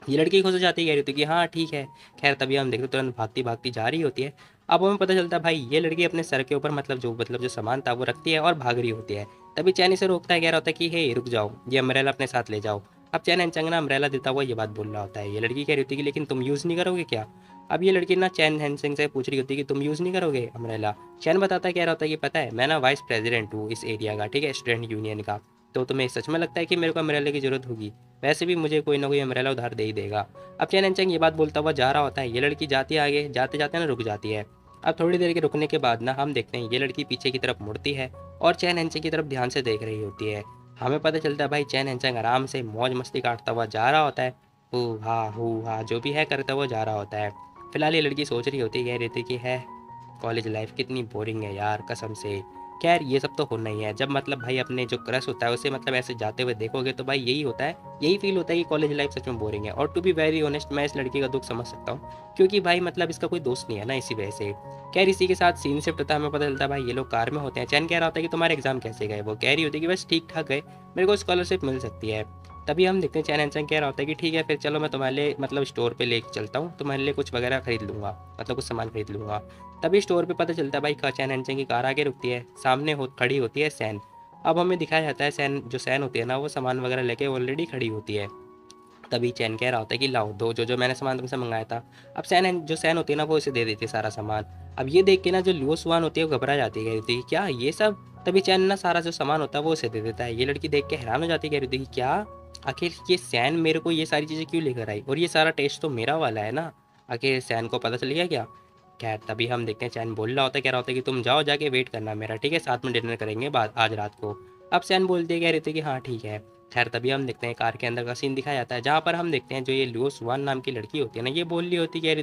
ये लड़की खुश हो जाती है, कह रही होती है कि हाँ ठीक है। खैर तभी हम देखते तुरंत भागती भागती जा रही होती है। अब हमें पता चलता है भाई ये लड़की अपने सर के ऊपर मतलब जो सामान था वो रखती है और भाग रही होती है। तभी चैन इसे रोकता है, कह रहा होता है कि हे रुक जाओ, ये अम्ब्रेला अपने साथ ले जाओ। अब चैन एंड ना अम्ब्रेला देता हुआ ये बात बोल रहा होता है। ये लड़की कह रही होती है कि लेकिन तुम यूज़ नहीं करोगे क्या? अब ये लड़की ना चैन हैंसिंग से पूछ रही होती है कि तुम यूज़ नहीं करोगे अम्ब्रेला? चैन बताता है, कह रहा होता है कि पता है मैं ना वाइस प्रेसिडेंट हूँ इस एरिया का, ठीक है, स्टूडेंट यूनियन का। तो तुम्हें सच में लगता है कि मेरे को अम्ब्रेला की ज़रूरत होगी? वैसे भी मुझे कोई ना कोई अम्ब्रेला उधार दे ही देगा। अब चैन एंड चंग ये बात बोलता हुआ जा रहा होता है। ये लड़की जाती है आगे, जाते जाते ना रुक जाती है। अब थोड़ी देर के रुकने के बाद ना हम देखते हैं ये लड़की पीछे की तरफ मुड़ती है और चैन एंड चंग की तरफ ध्यान से देख रही होती है। हमें पता चलता है भाई चैन एंड चंग आराम से मौज मस्ती काटता हुआ जा रहा होता है। हू हा जो भी है करता हुआ जा रहा होता है। फिलहाल ये लड़की सोच रही होती है, कह रही थी कि है कॉलेज लाइफ कितनी बोरिंग है यार कसम से। खैर ये सब तो होना ही है, जब मतलब भाई अपने जो क्रश होता है उसे मतलब ऐसे जाते हुए देखोगे तो भाई यही होता है, यही फील होता है कि कॉलेज लाइफ सच में बोरिंग है। और टू बी वेरी ऑनेस्ट मैं इस लड़की का दुख समझ सकता हूँ क्योंकि भाई मतलब इसका कोई दोस्त नहीं है ना इसी वजह से। खैर इसी के साथ सीन शिफ्ट होता है, हमें पता चलता है भाई ये लोग कार में होते हैं। चैन कह रहा होता है कि तुम्हारे एग्जाम कैसे गए? वो कह रही होती है कि बस ठीक ठाक गए, मेरे को स्कॉलरशिप मिल सकती है। तभी हम देखते हैं चैन एंड चैन कह रहा होता है कि ठीक है फिर चलो मैं तुम्हारे लिए मतलब स्टोर पे लेके चलता हूँ, तुम्हारे लिए कुछ वगैरह खरीद लूँगा, मतलब कुछ सामान खरीद लूँगा। तभी स्टोर पे पता चलता है भाई चैन एंड चैन की कार आगे रुकती है, सामने खड़ी होती है सैन। अब हमें दिखाया जाता है सैन जो सैन होती है ना वो सामान वगैरह लेके ऑलरेडी खड़ी होती है। तभी चैन कह रहा होता है कि लाओ दो जो जो मैंने सामान तुमसे मंगाया था। अब जो सैन होती है ना वो इसे दे देती है सारा सामान। अब ये देख के ना जो लुओ सुआन होती है वो घबरा जाती है, कह रही थी क्या ये सब? तभी चैन ना सारा जो सामान होता है वो उसे दे देता है। ये लड़की देख के हैरान हो जाती है, कह रही थी कि क्या आखिर ये सैन मेरे को ये सारी चीज़ें क्यों लेकर आई और ये सारा टेस्ट तो मेरा वाला है ना, आखिर सैन को पता चल गया क्या? खैर तभी हम देखते हैं चैन बोल रहा होता है, कह रहा होता है कि तुम जाओ जाके वेट करना मेरा, ठीक है, साथ में डिनर करेंगे बाद आज रात को। अब सैन बोलती है, कह रही थी कि हाँ ठीक है। खैर तभी हम देखते हैं कार के अंदर का सीन दिखाया जाता है जहाँ पर हम देखते हैं जो ये लुओ सुआन नाम की लड़की होती है ना ये बोल रही होती कह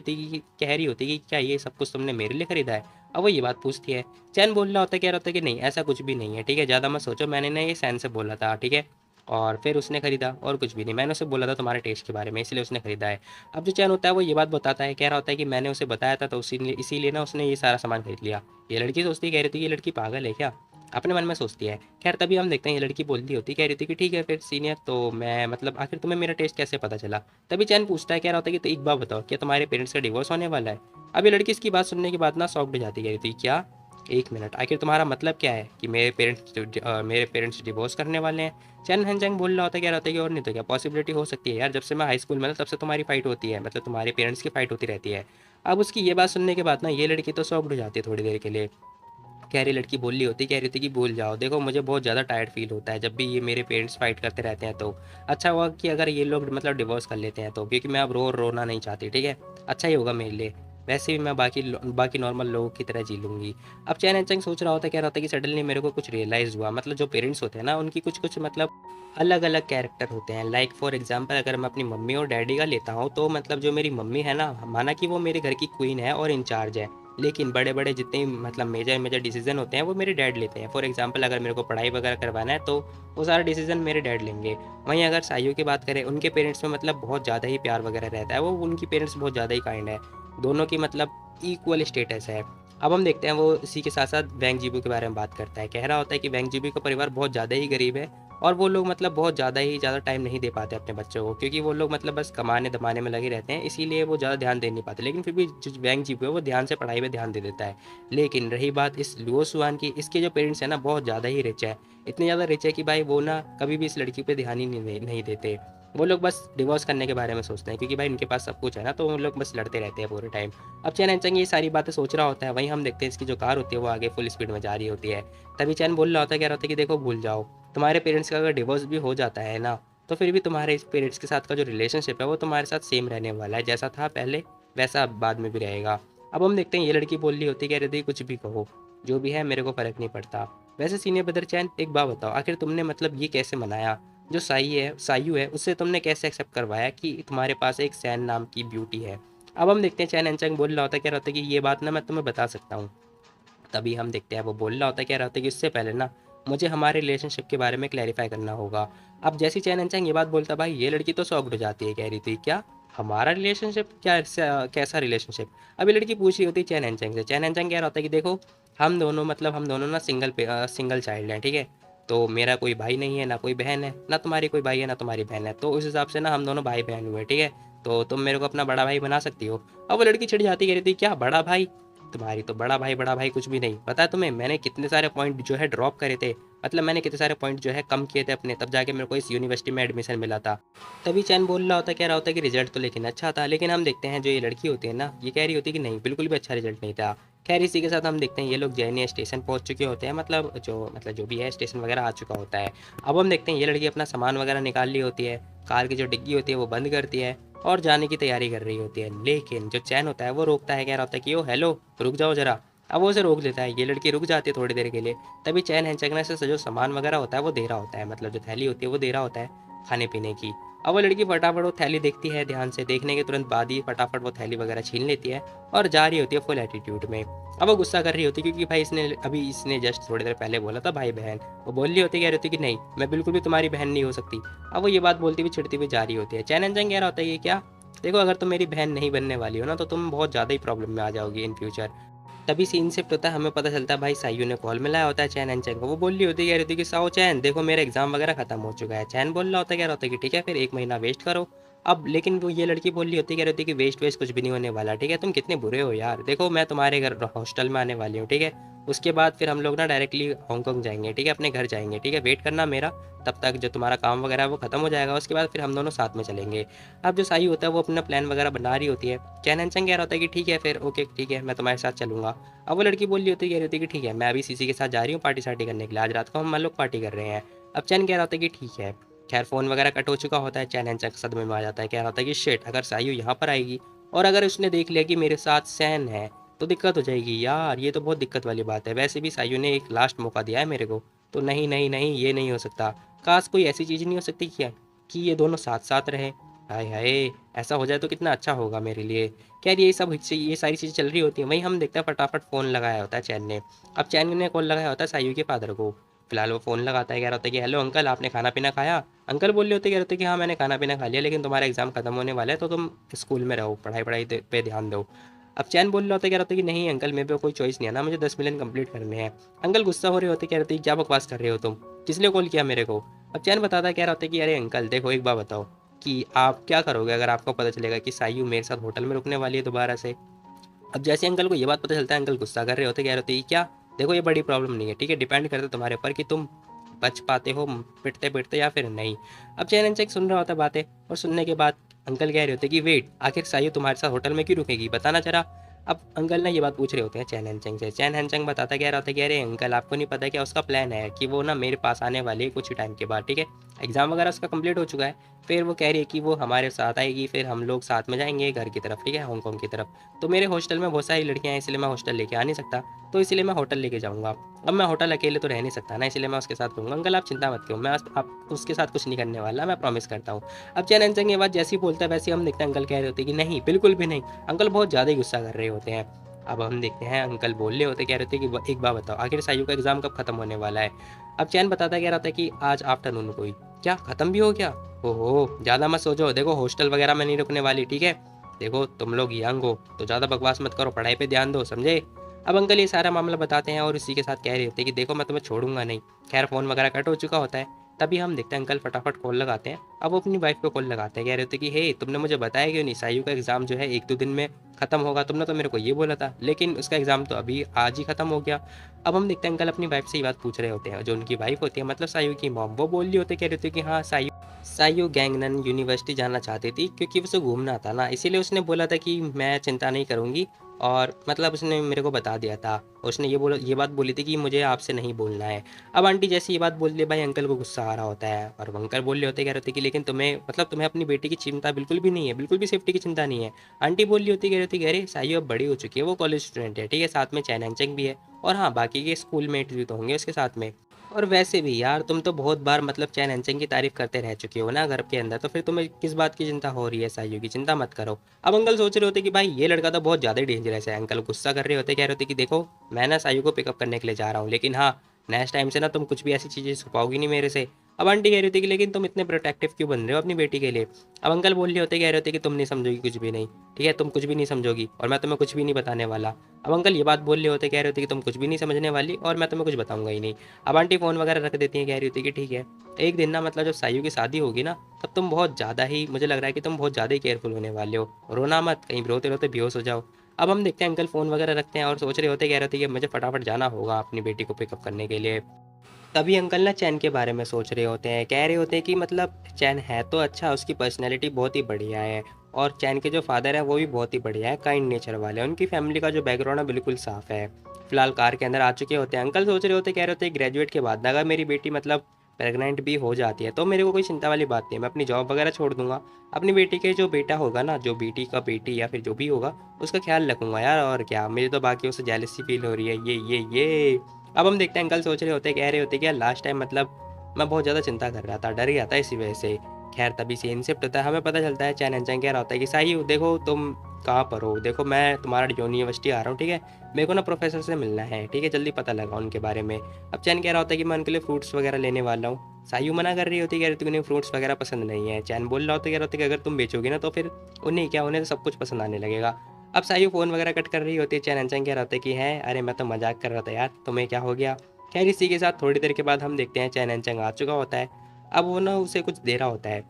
रही होती कि क्या ये सब कुछ तुमने मेरे लिए खरीदा है? अब वो ये बात पूछती है। चैन बोल रहा होता है, कह रहा होता है कि नहीं ऐसा कुछ भी नहीं है, ठीक है, ज़्यादा मत सोचो, मैंने ना ये सैन से बोला था, ठीक है, और फिर उसने खरीदा और कुछ भी नहीं, मैंने उसे बोला था तुम्हारे टेस्ट के बारे में इसलिए उसने खरीदा है। अब जो चैन होता है वो ये बात बताता है, कह रहा होता है कि मैंने उसे बताया था तो इसीलिए ना उसने ये सारा सामान खरीद लिया। ये लड़की सोचती कह रही थी कि ये लड़की पागल है क्या, अपने मन में सोचती है। खैर तभी हम देखते हैं ये लड़की बोलती होती कह रही थी कि ठीक है फिर सीनियर, तो मैं मतलब आखिर तुम्हें मेरा टेस्ट कैसे पता चला? तभी चैन पूछता है, कह रहा होता है कि तो एक बात बताओ क्या तुम्हारे पेरेंट्स का डिवोर्स होने वाला है? अब ये लड़की इसकी बात सुनने के बाद ना शॉक्ड हो जाती, कह रही थी क्या, एक मिनट, आखिर तुम्हारा मतलब क्या है कि मेरे पेरेंट्स डिवोर्स करने वाले हैं? चैन हनजंग बोल रहा होता है, कह रहा होता है कि और नहीं तो क्या पॉसिबिलिटी हो सकती है यार, जब से मैं हाई स्कूल में था तब से तुम्हारी फाइट होती है, मतलब तुम्हारे पेरेंट्स की फाइट होती रहती है। अब उसकी ये बात सुनने के बाद ना ये लड़की तो शॉक्ड हो जाती है थोड़ी देर के लिए। कह रही लड़की बोल रही होती, कह रही थी कि भूल जाओ, देखो मुझे बहुत ज़्यादा टायर्ड फील होता है जब भी ये मेरे पेरेंट्स फाइट करते रहते हैं, तो अच्छा हुआ कि अगर ये लोग मतलब डिवोर्स कर लेते हैं तो, क्योंकि मैं अब रोना नहीं चाहती, ठीक है, अच्छा ही होगा मेरे लिए। वैसे भी मैं बाकी नॉर्मल लोगों की तरह जी लूँगी। अब चैन एंचेंग सोच रहा होता है, कह रहा होता है कि सडनली मेरे को कुछ रियलाइज़ हुआ, मतलब जो पेरेंट्स होते हैं ना, उनकी कुछ-कुछ मतलब अलग-अलग कैरेक्टर होते हैं। लाइक फॉर एग्ज़ाम्पल अगर मैं अपनी मम्मी और डैडी का लेता हूँ, तो मतलब जो मेरी मम्मी है ना, माना कि वो मेरे घर की क्वीन है और इंचार्ज है। लेकिन बड़े-बड़े जितने मतलब मेजर-मेजर डिसीज़न होते हैं, वो मेरे डैड लेते हैं। फॉर एग्ज़ाम्पल अगर मेरे को पढ़ाई वगैरह करवाना है, तो वो सारा डिसीज़न मेरे डैड लेंगे। वहीं अगर साइयों की बात करें, उनके पेरेंट्स में मतलब बहुत ज़्यादा ही प्यार वगैरह रहता है। वो उनकी पेरेंट्स बहुत ज़्यादा ही काइंड है। दोनों की मतलब इक्वल स्टेटस है। अब हम देखते हैं वो इसी के साथ-साथ वेंग जिबू के बारे में बात करता है। कह रहा होता है कि वेंग जिबू का परिवार बहुत ज़्यादा ही गरीब है और वो लोग मतलब बहुत ज़्यादा टाइम नहीं दे पाते अपने बच्चों को, क्योंकि वो लोग मतलब बस कमाने-धमाने में लगे रहते हैं, इसीलिए वो ज़्यादा ध्यान दे नहीं पाते। लेकिन फिर भी जो वेंग जिबू है, वो ध्यान से पढ़ाई पे ध्यान दे देता है। लेकिन रही बात इस लुओ सुआन की, इसके जो पेरेंट्स हैं ना, बहुत ज़्यादा ही रिच है। इतने ज़्यादा रिच है कि भाई वो ना कभी भी इस लड़की पे ध्यान ही नहीं देते। वो लोग बस डिवोर्स करने के बारे में सोचते हैं, क्योंकि भाई उनके पास सब कुछ है ना, तो वो लोग बस लड़ते रहते हैं पूरे टाइम। अब चैन एंचंग ये सारी बातें सोच रहा होता है, वहीं हम देखते हैं इसकी जो कार होती है वो आगे फुल स्पीड में जा रही होती है। तभी चैन बोल रहा होता है, कह रहा होता है कि देखो भूल जाओ, तुम्हारे पेरेंट्स का अगर डिवोर्स भी हो जाता है ना, तो फिर भी तुम्हारे इस पेरेंट्स के साथ का जो रिलेशनशिप है वो तुम्हारे साथ सेम रहने वाला है, जैसा था पहले वैसा अब बाद में भी रहेगा। अब हम देखते हैं ये लड़की बोल रही होती है, कह रही थी कुछ भी कहो, जो भी है मेरे को फ़र्क नहीं पड़ता। वैसे सीनियर ब्रदर चैन, एक बात बताओ, आखिर तुमने मतलब ये कैसे मनाया, जो सायू है उससे तुमने कैसे एक्सेप्ट करवाया कि तुम्हारे पास एक सैन नाम की ब्यूटी है? अब हम देखते हैं चैन एंचंग बोल रहा होता है, कह रहा होता है कि ये बात ना मैं तुम्हें बता सकता हूँ। तभी हम देखते हैं वो बोल रहा होता है, कह रहा होता है कि इससे पहले ना मुझे हमारे रिलेशनशिप के बारे में क्लैरिफाई करना होगा। अब जैसी चैन एंचंग ये बात बोलता है, भाई ये लड़की तो शॉक्ड हो जाती है, कह रही थी क्या हमारा रिलेशनशिप, कैसा रिलेशनशिप? अब ये लड़की पूछ रही होती है चैन एंचंग से। चैन एंचंग कह रहा होता है कि देखो हम दोनों ना सिंगल चाइल्ड हैं, ठीक है? तो मेरा कोई भाई नहीं है, ना कोई बहन है, ना तुम्हारी कोई भाई है, ना तुम्हारी बहन है, तो उस हिसाब से ना हम दोनों भाई बहन हुए, ठीक है? तो तुम मेरे को अपना बड़ा भाई बना सकती हो। अब वो लड़की चिढ़ जाती, कह रही थी क्या बड़ा भाई? तुम्हारी तो बड़ा भाई कुछ भी नहीं। पता है तुम्हें मैंने कितने सारे पॉइंट जो है ड्रॉप करे थे, मतलब मैंने कितने सारे पॉइंट जो है कम किए थे अपने, तब जाके मेरे को इस यूनिवर्सिटी में एडमिशन मिला था। तभी चैन बोल रहा होता है, कह रहा होता है कि रिजल्ट तो लेकिन अच्छा था, लेकिन हम देखते हैं जो ये लड़की होती है ना, ये कह रही होती है कि नहीं बिल्कुल भी अच्छा रिजल्ट नहीं था। खैर इसी के साथ हम देखते हैं ये लोग जैनी स्टेशन पहुंच चुके होते हैं, मतलब जो भी है स्टेशन वगैरह आ चुका होता है। अब हम देखते हैं ये लड़की अपना सामान वगैरह निकाल ली होती है, कार की जो डिग्गी होती है वो बंद करती है और जाने की तैयारी कर रही होती है। लेकिन जो चैन होता है वो रोकता है, कह रहा होता है कि ओ हेलो, रुक जाओ जरा। अब वो उसे रोक लेता है, ये लड़की रुक जाती है थोड़ी देर के लिए। तभी चैन हैंचकने से जो सामान वगैरह होता है वो दे रहा होता है, मतलब जो थैली होती है वो दे रहा होता है खाने पीने की। अब वो लड़की फटाफट वो थैली देखती है ध्यान से, देखने के तुरंत बाद ही फटाफट वो थैली वगैरह छीन लेती है और जा रही होती है फुल एटीट्यूड में। अब वो गुस्सा कर रही होती है, क्योंकि भाई इसने जस्ट थोड़ी देर पहले बोला था भाई बहन। वो बोल रही होती है, कह रही होती कि नहीं मैं बिल्कुल भी तुम्हारी बहन नहीं हो सकती। अब वो ये बात बोलती हुई चिढ़ती हुई जा रही होती है। चैन एंचंग कह रहा होता है ये क्या, देखो अगर तुम मेरी बहन नहीं बनने वाली हो ना, तो तुम बहुत ज़्यादा ही प्रॉब्लम में आ जाओगी इन फ्यूचर। तभी सीन शिफ्ट होता है, हमें पता चलता है भाई साइयो ने कॉल मिलाया होता है चैन एंड चैन को। वो बोल रही होती है, कह रही थी कि साओ चैन देखो मेरा एग्जाम वगैरह खत्म हो चुका है। चैन बोल रहा होता है, कह रहा होता है कि ठीक है फिर 1 महीना वेस्ट करो। अब लेकिन वो ये लड़की बोल रही होती है, कह रही होती है कि वेस्ट वेस्ट कुछ भी नहीं होने वाला, ठीक है? तुम कितने बुरे हो यार, देखो मैं तुम्हारे घर हॉस्टल में आने वाली हूँ, ठीक है? उसके बाद फिर हम लोग ना डायरेक्टली हांगकांग जाएंगे, ठीक है? अपने घर जाएंगे, ठीक है? वेट करना मेरा, तब तक जो तुम्हारा काम वगैरह है वो खत्म हो जाएगा, उसके बाद फिर हम दोनों साथ में चलेंगे। अब जो साई होता है वो अपना प्लान वगैरह बना रही होती है। चैन एंड कह रहा होता है कि ठीक है फिर, ओके ठीक है मैं तुम्हारे साथ चलूंगा। अब वो लड़की बोल रही होती है, कह रही होती है कि ठीक है मैं अभी सीसी के साथ जा रही हूँ पार्टी सार्टी करने के लिए, आज रात को हम लोग पार्टी कर रहे हैं। अब चैन कह रहा होता है कि ठीक है। खैर फ़ोन वगैरह कट हो चुका होता है, चैन एंड चक सदमे में आ जाता है, कह रहा होता है कि शिट अगर सायु यहाँ पर आएगी और अगर उसने देख लिया कि मेरे साथ सैन है, तो दिक्कत हो जाएगी यार, ये तो बहुत दिक्कत वाली बात है। वैसे भी सायु ने एक लास्ट मौका दिया है मेरे को, तो नहीं नहीं नहीं ये नहीं हो सकता। काश कोई ऐसी चीज़ नहीं हो सकती क्या कि ये दोनों साथ साथ रहें। हाय हाय, ऐसा हो जाए तो कितना अच्छा होगा मेरे लिए। खैर ये सारी चीज़ें चल रही होती हैं, वहीं हम देखते हैं फटाफट फ़ोन लगाया होता है चैन ने। अब चैन ने कॉल लगाया होता है सायु के फादर को। फिलहाल वो फ़ोन लगाता है, कह रहा होता है कि हेलो अंकल, आपने खाना पीना खाया? अंकल बोल रहे होते, कह रहे होते कि हाँ मैंने खाना पीना खा लिया, लेकिन तुम्हारा एग्ज़ाम खत्म होने वाला है तो तुम स्कूल में रहो, पे ध्यान दो। अब चैन बोल रहा होता है, कह रहा होता है कि नहीं अंकल मेरे पे कोई चॉइस नहीं है ना, मुझे 10 मिलियन कंप्लीट करने हैं। अंकल गुस्सा हो रहे होते, कह रहे होते क्या बकवास कर रहे हो तुम, किस लिए कॉल किया मेरे को? अब चैन बताता है, कह रहा होता है कि अरे अंकल देखो एक बात बताओ कि आप क्या करोगे अगर आपको पता चलेगा कि सायु मेरे साथ होटल में रुकने वाली है दोबारा से? अब जैसे अंकल को ये बात पता चलता है, अंकल गुस्सा कर रहे होते, कह रहे होते कि क्या, देखो ये बड़ी प्रॉब्लम नहीं है, ठीक है? डिपेंड करता है तुम्हारे ऊपर कि तुम बच पाते हो पिटते पिटते या फिर नहीं। अब चैन चेक सुन रहा होता है बातें, और सुनने के बाद अंकल कह रहे होते कि वेट, आखिर सायु तुम्हारे साथ होटल में क्यों रुकेगी, बताना जरा। अब अंकल ने ये बात पूछ रहे होते हैं चैन हैंचंग से। चैन हैंचंग बताता कह रहा होता है कि अरे अंकल आपको नहीं पता क्या उसका प्लान है कि वो ना मेरे पास आने वाली है कुछ ही टाइम के बाद, ठीक है? एग्ज़ाम वगैरह उसका कंप्लीट हो चुका है। फिर वो कह रही है कि वो हमारे साथ आएगी, फिर हम लोग साथ में जाएँगे घर की तरफ, ठीक है, हांगकांग की तरफ। तो मेरे हॉस्टल में बहुत सारी लड़कियाँ हैं, इसलिए मैं हॉस्टल लेके आ नहीं सकता, तो इसीलिए मैं होटल लेके जाऊँगा। अब मैं होटल अकेले तो रह नहीं सकता ना, इसलिए मैं उसके साथ रहूँगा। अंकल आप चिंता मत करो, मैं आप उसके साथ कुछ नहीं करने वाला, मैं प्रॉमिस करता हूँ। अब चैन एंचंग ये बात जैसे ही बोलता है वैसे ही हम देखते हैं अंकल कह रहे होते हैं कि नहीं, बिल्कुल भी नहीं। अंकल बहुत ज़्यादा ही गुस्सा कर रहे होते हैं। अब हम देखते हैं अंकल बोल रहे होते, कह रहे होते कि एक बात बताओ, आखिर सायू का एग्ज़ाम कब खत्म होने वाला है? अब चैन बताता कह रहा था कि आज आफ्टरनून को ही। क्या खत्म भी हो गया? ओहो! ज़्यादा मत सोचो, देखो हॉस्टल वगैरह में नहीं रुकने वाली, ठीक है? देखो तुम लोग यंग हो, तो ज़्यादा बकवास मत करो, पढ़ाई पे ध्यान दो, समझे? अब अंकल ये सारा मामला बताते हैं और इसी के साथ कह रहे होते हैं कि देखो मैं तुम्हें छोड़ूँगा नहीं। खैर फ़ोन वगैरह कट हो चुका होता है, तभी हम देखते हैं अंकल फटाफट कॉल लगाते हैं। अब वो अपनी वाइफ़ को कॉल लगाते हैं, कह रहे होते हैं कि हे तुमने मुझे बताया क्यों नहीं? सायू का एग्ज़ाम जो है 1-2 दिन में खत्म होगा, तुमने तो मेरे को ये बोला था, लेकिन उसका एग्ज़ाम तो अभी आज ही खत्म हो गया। अब हम देखते हैं अंकल अपनी वाइफ़ से ये बात पूछ रहे होते हैं, जो उनकी वाइफ़ होती है मतलब सायू की मॉम, वो बोल रही होती है, कह रही होती है कि हाँ, सायू गैंगनन यूनिवर्सिटी जाना चाहती थी क्योंकि उसे घूमना था ना, इसीलिए उसने बोला था कि मैं चिंता नहीं करूँगी और मतलब उसने मेरे को बता दिया था। उसने ये बात बोली थी कि मुझे आपसे नहीं बोलना है। अब आंटी जैसे ये बात बोलती है भाई अंकल को गुस्सा आ रहा होता है और वो अंकल बोल रहे होते हैं, कह रहे होते हैं कि लेकिन तुम्हें मतलब तुम्हें अपनी बेटी की चिंता बिल्कुल भी नहीं है, बिल्कुल भी सेफ्टी की चिंता नहीं है। आंटी बोल रही होती, कह रही होती कि अरे सायू अब बड़ी हो चुकी है, वो कॉलेज स्टूडेंट है, ठीक है, साथ में चैन एंचंग भी है और हाँ, बाकी के स्कूल मेट्स भी तो होंगे उसके साथ में। और वैसे भी यार तुम तो बहुत बार मतलब चैन एंचंग की तारीफ करते रह चुके हो ना घर के अंदर, तो फिर तुम्हें किस बात की चिंता हो रही है? सायू की चिंता मत करो। अब अंकल सोच रहे होते कि भाई ये लड़का तो बहुत ज़्यादा ही डेंजरस है। अंकल गुस्सा कर रहे होते, कह रहे होते कि देखो मैं ना सायू को पिकअप करने के लिए जा रहा हूँ, लेकिन हाँ नेक्स्ट टाइम से ना तुम कुछ भी ऐसी चीज़ें छुपाओगी नहीं मेरे से। अब आंटी कह रही थी कि लेकिन तुम इतने प्रोटेक्टिव क्यों बन रहे हो अपनी बेटी के लिए? अब अंकल बोल रहे होते, कह रहे होते कि तुम नहीं समझोगी कुछ भी नहीं, ठीक है, तुम कुछ भी नहीं समझोगी और मैं तुम्हें कुछ भी नहीं बताने वाला। अब अंकल ये बात बोल रहे होते, कह रहे होते कि तुम कुछ भी नहीं समझने वाली और मैं तुम्हें कुछ बताऊंगा ही नहीं। अब आंटी फ़ोन वगैरह रख देती हैं, कह रही होती है कि ठीक है, एक दिन ना मतलब जब सायू की शादी होगी ना, तब तुम बहुत ज़्यादा ही मुझे लग रहा है कि तुम बहुत ज़्यादा ही केयरफुल होने वाले हो। रोना मत, कहीं रोते-रोते बेहोश हो जाओ। अब हम देखते हैं अंकल फ़ोन वगैरह रखते हैं और सोच रहे होते, कह रहे थे कि मुझे फटाफट जाना होगा अपनी बेटी को पिकअप करने के लिए। तभी अंकल ना चैन के बारे में सोच रहे होते हैं, कह रहे होते हैं कि मतलब चैन है तो अच्छा, उसकी पर्सनैलिटी बहुत ही बढ़िया है और चैन के जो फादर है वो भी बहुत ही बढ़िया है, काइंड नेचर वाले हैं। उनकी फैमिली का जो बैकग्राउंड है बिल्कुल साफ़ है। फिलहाल कार के अंदर आ चुके होते हैं। अंकल सोच रहे होते, कह रहे होते ग्रेजुएट के बाद अगर मेरी बेटी मतलब प्रेग्नेंट भी हो जाती है तो मेरे को कोई चिंता वाली बात नहीं है, मैं अपनी जॉब वगैरह छोड़ दूंगा, अपनी बेटी के जो बेटा होगा ना, जो बेटी का बेटी या फिर जो भी होगा उसका ख्याल रखूंगा यार। और क्या, मुझे तो बाकी उससे जेलसी फील हो रही है, ये अब हम देखते हैं अंकल सोच रहे होते, कह रहे होते कि यार लास्ट टाइम मतलब मैं बहुत ज़्यादा चिंता कर रहा था, डर गया था इसी वजह से। खैर तभी सीन शिफ्ट होता है, हमें पता चलता है चैन एंचैन कह रहा होता है कि साहिल देखो तुम कहाँ पर हो, देखो मैं तुम्हारा यूनिवर्सिटी आ रहा हूँ, ठीक है, मेरे को ना प्रोफेसर से मिलना है, ठीक है, जल्दी पता लगाओ उनके बारे में। अब चैन कह रहा होता है कि मैं उनके लिए फ्रूट्स वगैरह लेने वाला हूँ। सायू मना कर रही होती है, कह रही थी उन्हें फ्रूट्स वगैरह पसंद नहीं है। चैन बोल रहा होता है, कह रहा होता है कि अगर तुम बेचोगी ना तो फिर उन्हें क्या, उन्हें तो सब कुछ पसंद आने लगेगा। अब सायू फ़ोन वगैरह कट कर रही होती है, चैन एंचैन कह रहा होता है कि है अरे मैं तो मजाक कर रहा था यार, तुम्हें क्या हो गया। खैर इसी के साथ थोड़ी देर के बाद हम देखते हैं चैन एंचंग आ चुका होता है। अब वो ना उसे कुछ दे रहा होता है।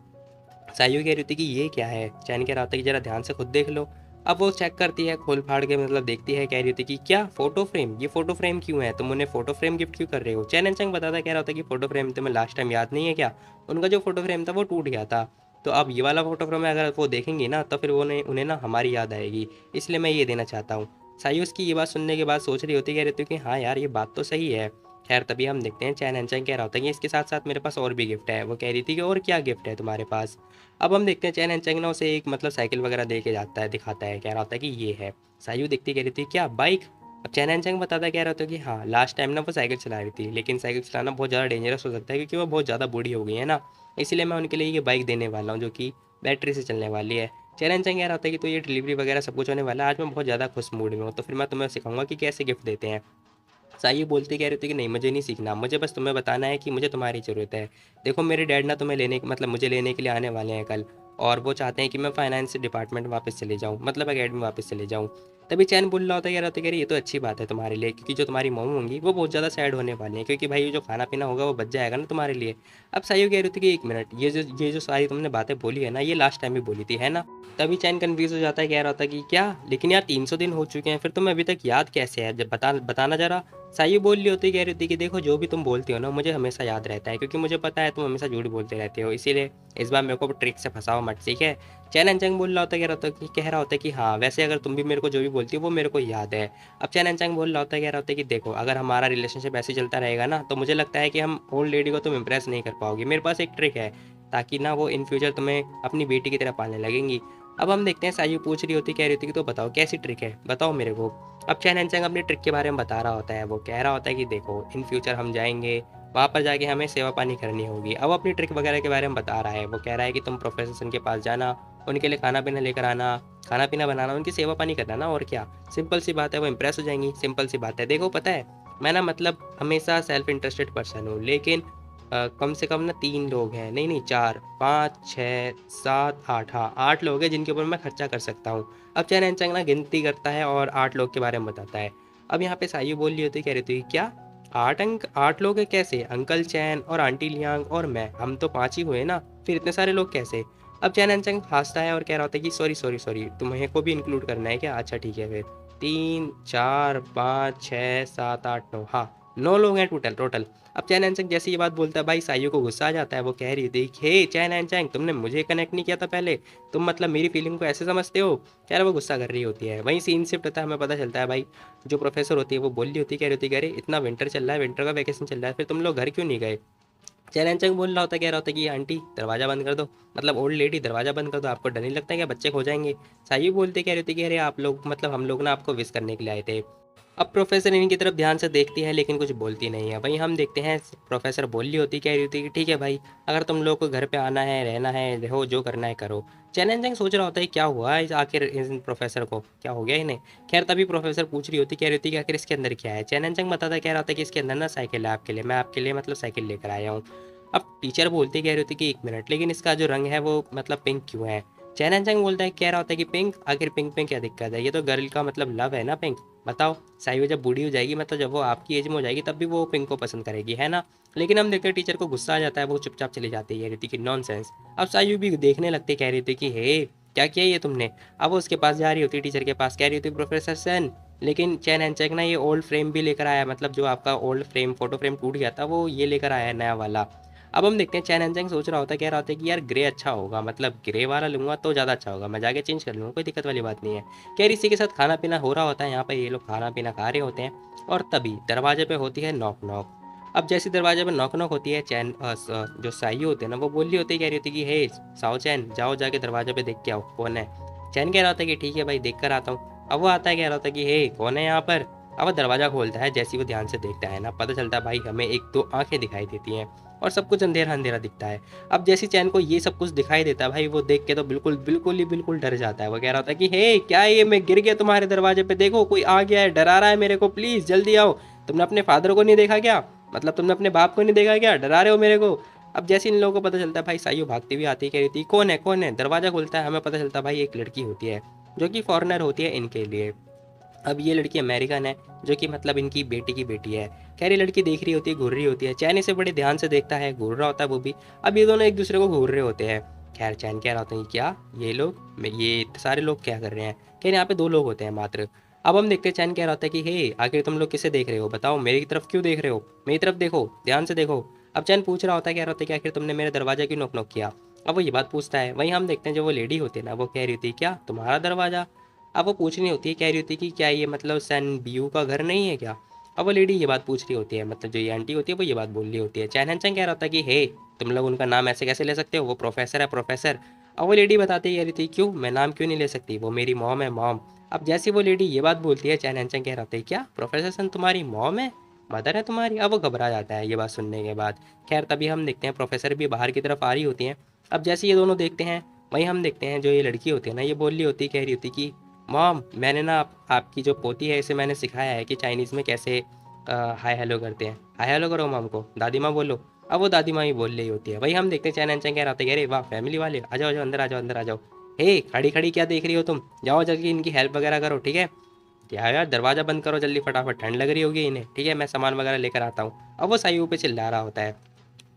सायू कह रही थी कि ये क्या है? चैन कह रहा होता है कि जरा ध्यान से खुद देख लो। अब वो चेक करती है, खोल फाड़ के मतलब देखती है, कह रही होती कि क्या फोटो फ्रेम, ये फोटो फ्रेम क्यों है, तुम उन्हें फोटो फ्रेम गिफ्ट क्यों कर रहे हो? चैन एंचंग बताता, कह रहा होता है कि फोटो फ्रेम तुम्हें लास्ट टाइम याद नहीं है क्या, उनका जो फोटो फ्रेम था वो टूट गया था, तो अब ये वाला फोटो फ्रेम अगर वो देखेंगी ना तो फिर वो उन्हें उन्हें ना हमारी याद आएगी, इसलिए मैं ये देना चाहता हूँ। सायू उसकी ये बात सुनने के बाद सोच रही होती, कह रही होती कि हाँ यार ये बात तो सही है। खैर तभी हम देखते हैं चैन एंचंग कह रहा होता है कि इसके साथ साथ मेरे पास और भी गिफ्ट है। वो कह रही थी कि और क्या गिफ्ट है तुम्हारे पास? अब हम देखते हैं चैन एंचंग ना उसे एक मतलब साइकिल वगैरह दे के जाता है, दिखाता है, कह रहा होता है कि ये है। सायू देखती, कह रही थी क्या बाइक? अब चैन एंचंग बताता है, कह रहा होता है कि हाँ लास्ट टाइम ना वो साइकिल चला रही थी, लेकिन साइकिल चलाना बहुत ज़्यादा डेंजरस हो सकता है क्योंकि वो बहुत ज़्यादा बूढ़ी हो गई है ना, इसलिए मैं उनके लिए ये बाइक देने वाला हूँ जो कि बैटरी से चलने वाली है। चैन एंचंग कह रहा होता है कि तो ये डिलीवरी वगैरह सब कुछ होने वाला है, आज मैं बहुत ज़्यादा खुश मूड में हूँ, तो फिर मैं तुम्हें सिखाऊंगा कि कैसे गिफ्ट देते हैं। साई बोलती, कह रही थी कि नहीं मुझे नहीं सीखना, मुझे बस तुम्हें बताना है कि मुझे तुम्हारी ज़रूरत है। देखो मेरे डैड ना तुम्हें लेने मतलब मुझे लेने के लिए आने वाले हैं कल, और वो चाहते हैं कि मैं फाइनेंस डिपार्टमेंट वापस चले जाऊँ, मतलब अकेडमी वापस चले जाऊँ। तभी चैन बोल रहा होता है, कह रहा होता है, कह रही ये तो अच्छी बात है तुम्हारे लिए, क्योंकि जो तुम्हारी मॉम होंगी वो बहुत ज़्यादा सैड होने वाली हैं, क्योंकि भाई जो खाना पीना होगा वो बच जाएगा ना तुम्हारे लिए। अब साई कह रही थी कि एक मिनट, ये जो सारी तुमने बातें बोली है ना, ये लास्ट टाइम भी बोली थी, है ना? तभी चैन कन्फ्यूज़ हो जाता है, कह रहा होता है कि क्या, लेकिन यार 300 दिन हो चुके हैं, फिर तुम्हें अभी तक याद कैसे है, जब बताना ज़रा। साई बोल रही होती, कह रही थी कि देखो जो भी तुम बोलती हो ना मुझे हमेशा याद रहता है, क्योंकि मुझे पता है तुम हमेशा झूठ बोलते रहते हो, इसीलिए इस बार मेरे को ट्रिक से फंसाओ मत, ठीक है। चैन एनचैंग बोल रहा होता है, कह रहा होता है कि हाँ, वैसे अगर तुम भी मेरे को जो भी बोलती हो वो मेरे को याद है। अब चैन एनचैंग बोल रहा होता है, कह रहा होता है कि देखो, अगर हमारा रिलेशनशिप ऐसे ही चलता रहेगा ना, तो मुझे लगता है कि हम ओल्ड लेडी को तुम इम्प्रेस नहीं कर पाओगी। मेरे पास एक ट्रिक है, ताकि ना वो इन फ्यूचर तुम्हें अपनी बेटी की तरह पालने लगेंगी। अब हम देखते हैं, सायु पूछ रही होती, कह रही होती कि तो बताओ कैसी ट्रिक है, बताओ मेरे को। अब चैन एनचैंग अपनी ट्रिक के बारे में बता रहा होता है। वो कह रहा होता है कि देखो, इन फ्यूचर हम जाएंगे, वहाँ पर जाके हमें सेवा पानी करनी होगी। अब अपनी ट्रिक वगैरह के बारे में बता रहा है। वो कह रहा है कि तुम प्रोफेसर सन के पास जाना, उनके लिए खाना पीना लेकर आना, खाना पीना बनाना, उनकी सेवा पानी करना ना, और क्या। सिंपल सी बात है, वो इंप्रेस हो जाएंगी। सिंपल सी बात है। देखो पता है, मैं ना मतलब हमेशा सेल्फ इंटरेस्टेड पर्सन हूँ, लेकिन कम से कम ना 3 लोग हैं, नहीं नहीं 4 5 6 7 8, हाँ 8 लोग हैं जिनके ऊपर मैं खर्चा कर सकता हूँ। अब चैन एनचैंग ना गिनती करता है और 8 लोग के बारे में बताता है। अब यहाँ पे सायु बोल रही होती, कह रही थी क्या 8 लोग हैं कैसे, अंकल चैन और आंटी लियांग और मैं, हम तो 5 ही हुए ना, फिर इतने सारे लोग कैसे। अब चैन एनचैंग हंसता है और कह रहा होता है कि सॉरी सॉरी सॉरी, तुम्हें को भी इंक्लूड करना है क्या, अच्छा ठीक है फिर 3 4 5 6 7 8 9, हाँ 9 लोग हैं टोटल टोटल। अब चैन एनचैंग जैसे ये बात बोलता है, भाई साइयो को गुस्सा आ जाता है। वो कह रही थी, हे चैन एनचैंग, तुमने मुझे कनेक्ट नहीं किया था पहले, तुम मतलब मेरी फीलिंग को ऐसे समझते हो। कह रहा, वो गुस्सा कर रही होती है। वहीं सीन शिफ्ट होता है, हमें पता चलता है भाई, जो प्रोफेसर होती है वो बोल रही होती है, कह रही होती है, अरे इतना विंटर चल रहा है, विंटर का वैकेशन चल रहा है, फिर तुम लोग घर क्यों नहीं गए। चैन एनचैंग बोल रहा होता है, कह रहा होता है कि आंटी दरवाजा बंद कर दो, मतलब ओल्ड लेडी दरवाजा बंद कर दो, आपको डर नहीं लगता है क्या बच्चे खो जाएंगे। साइयो बोलते, कह रही होती है कि अरे आप लोग मतलब हम लोग ना आपको विश करने के लिए आए थे। अब प्रोफेसर इनकी तरफ ध्यान से देखती है, लेकिन कुछ बोलती नहीं है। वहीं हम देखते हैं, प्रोफेसर बोल रही होती, कह रही होती कि ठीक है भाई, अगर तुम लोग को घर पे आना है, रहना है, रहो, जो करना है करो। चैन एनचैंग सोच रहा होता है क्या हुआ है आखिर इस प्रोफेसर को, क्या हो गया इन्हें। खैर तभी प्रोफेसर पूछ रही होती, कह रही होती कि आखिर इसके अंदर क्या है। चैन एनचैंग बताता है, कह रहा होता है कि इसके अंदर ना साइकिल है आपके लिए, मैं आपके लिए मतलब साइकिल लेकर आया हूँ। अब टीचर बोलती, कह रही होती कि 1 मिनट, लेकिन इसका जो रंग है वो मतलब पिंक क्यों है। चैन एनचैंग बोलता है, कह रहा होता है कि पिंक, आखिर पिंक में क्या दिक्कत है, ये तो गर्ल का मतलब लव है ना पिंक, बताओ। साइयो जब बूढ़ी हो जाएगी, मतलब जब वो आपकी एज में हो जाएगी, तब भी वो पिंक को पसंद करेगी, है ना। लेकिन हम देखते हैं टीचर को गुस्सा आ जाता है, वो चुपचाप चली जाती है, कहती कि नॉनसेंस। अब साइयो भी देखने लगते, कह रही थी कि हे क्या किया ये तुमने। अब वो उसके पास जा रही होती, टीचर के पास, कह रही होती प्रोफेसर सेन, लेकिन चैन एनचैंग ना ये ओल्ड फ्रेम भी लेकर आया, मतलब जो आपका ओल्ड फ्रेम फोटो फ्रेम टूट गया था, वो ये लेकर आया है नया वाला। अब हम देखते हैं, चैन एनचैंग सोच रहा होता है, कह रहा होता है कि यार ग्रे अच्छा होगा, मतलब ग्रे वाला लूंगा तो ज़्यादा अच्छा होगा, मैं जाके चेंज कर लूँगा, कोई दिक्कत वाली बात नहीं है। खैर इसी के साथ खाना पीना हो रहा होता है, यहाँ पे ये लोग खाना पीना खा रहे होते हैं, और तभी दरवाजे पे होती है नॉक नॉक। अब जैसी दरवाजे पे नॉक नॉक होती है, जो साई होते हैं ना, वो बोल रही होती है, कह रही होती है कि हे साओ चैन, जाओ जाके दरवाजे पे देख के आओ कौन है। चैन कह रहा होता है कि ठीक है भाई, देख कर आता हूँ। अब वो आता है, कह रहा होता है कि हे कौन है यहाँ पर। अब वो दरवाजा खोलता है, जैसे ही वो ध्यान से देखता है ना, पता चलता है भाई हमें 1 2 आंखें दिखाई देती हैं, और सब कुछ अंधेरा अंधेरा दिखता है। अब जैसी चैन को ये सब कुछ दिखाई देता है भाई, वो देख के तो बिल्कुल बिल्कुल ही बिल्कुल डर जाता है। वो कह रहा होता है कि हे क्या है ये, मैं गिर गया तुम्हारे दरवाजे पे, देखो कोई आ गया है, डरा रहा है मेरे को, प्लीज जल्दी आओ। तुमने अपने फादर को नहीं देखा क्या, मतलब तुमने अपने बाप को नहीं देखा क्या, डरा रहे हो मेरे को। अब जैसे इन लोगों को पता चलता है भाई, साइयो भागती हुई आती है, कह रही थी कौन है कौन है। दरवाजा खुलता है, हमें पता चलता है भाई एक लड़की होती है, जो कि फॉरेनर होती है इनके लिए। अब ये लड़की अमेरिकन है, जो कि मतलब इनकी बेटी की बेटी है। खैर ये लड़की देख रही होती है, घूर रही होती है, चैन इसे बड़े ध्यान से देखता है, घूर रहा होता है वो भी। अब ये दोनों एक दूसरे को घूर रहे होते हैं। खैर चैन कह रहा होता है क्या ये लोग, ये इतने सारे लोग क्या कर रहे हैं। खैर यहाँ पे 2 लोग होते हैं मात्र। अब हम देखते हैं, चैन कह रहा होता है कि हे आखिर तुम लोग किसे देख रहे हो, बताओ मेरी तरफ क्यों देख रहे हो, मेरी तरफ देखो, ध्यान से देखो। अब चैन पूछ रहा होता है, कह रहा होता है कि आखिर तुमने मेरे दरवाजा क्यों नॉक नॉक किया। अब वो ये बात पूछता है। वहीं हम देखते हैं, जो वो लेडी होती है ना, वो कह रही थी क्या तुम्हारा दरवाजा। अब वो पूछ रही होती है, कह रही होती है कि क्या ये मतलब सन बीयू का घर नहीं है क्या। अब वो लेडी ये बात पूछ रही होती है, मतलब जो ये आंटी होती है वो ये बात बोल रही होती है। चैन हनचंग कह रहा था कि हे तुम लोग उनका नाम ऐसे कैसे ले सकते हो, वो प्रोफेसर है प्रोफेसर। अब वो लेडी बताती है, कह रही थी क्यों मैं नाम क्यों नहीं ले सकती, वो मेरी मॉम है मॉम। अब जैसे वो लेडी ये बात बोलती है, चैन हनचंग कह रहा था क्या प्रोफेसर सन तुम्हारी मॉम है, मदर है तुम्हारी। अब वो घबरा जाता है ये बात सुनने के बाद। खैर तभी हम देखते हैं प्रोफेसर भी बाहर की तरफ आ रही होती हैं। अब जैसे ये दोनों देखते हैं, वहीं हम देखते हैं जो ये लड़की होती है ना, ये बोल रही होती, कह रही होती कि मॉम मैंने ना आपकी जो पोती है इसे मैंने सिखाया है कि चाइनीज़ में कैसे हाय हेलो करते हैं, हाय हेलो करो मॉम को, दादी माँ बोलो। अब वो दादी माँ ही बोल रही होती है। वही हम देखते हैं चैन एनचैन कह रहा था, अरे वाह फैमिली वाले, आ जाओ आ जाओ अंदर आ जाओ अंदर आ जाओ। हे खड़ी खड़ी क्या देख रही हो तुम, जाओ जाके इनकी हेल्प वगैरह करो, ठीक है। क्या यार दरवाज़ा बंद करो जल्दी फटाफट, ठंड लग रही होगी इन्हें, ठीक है मैं सामान वगैरह लेकर आता हूँ। अब वो साइयों पे चिल्ला रहा होता है।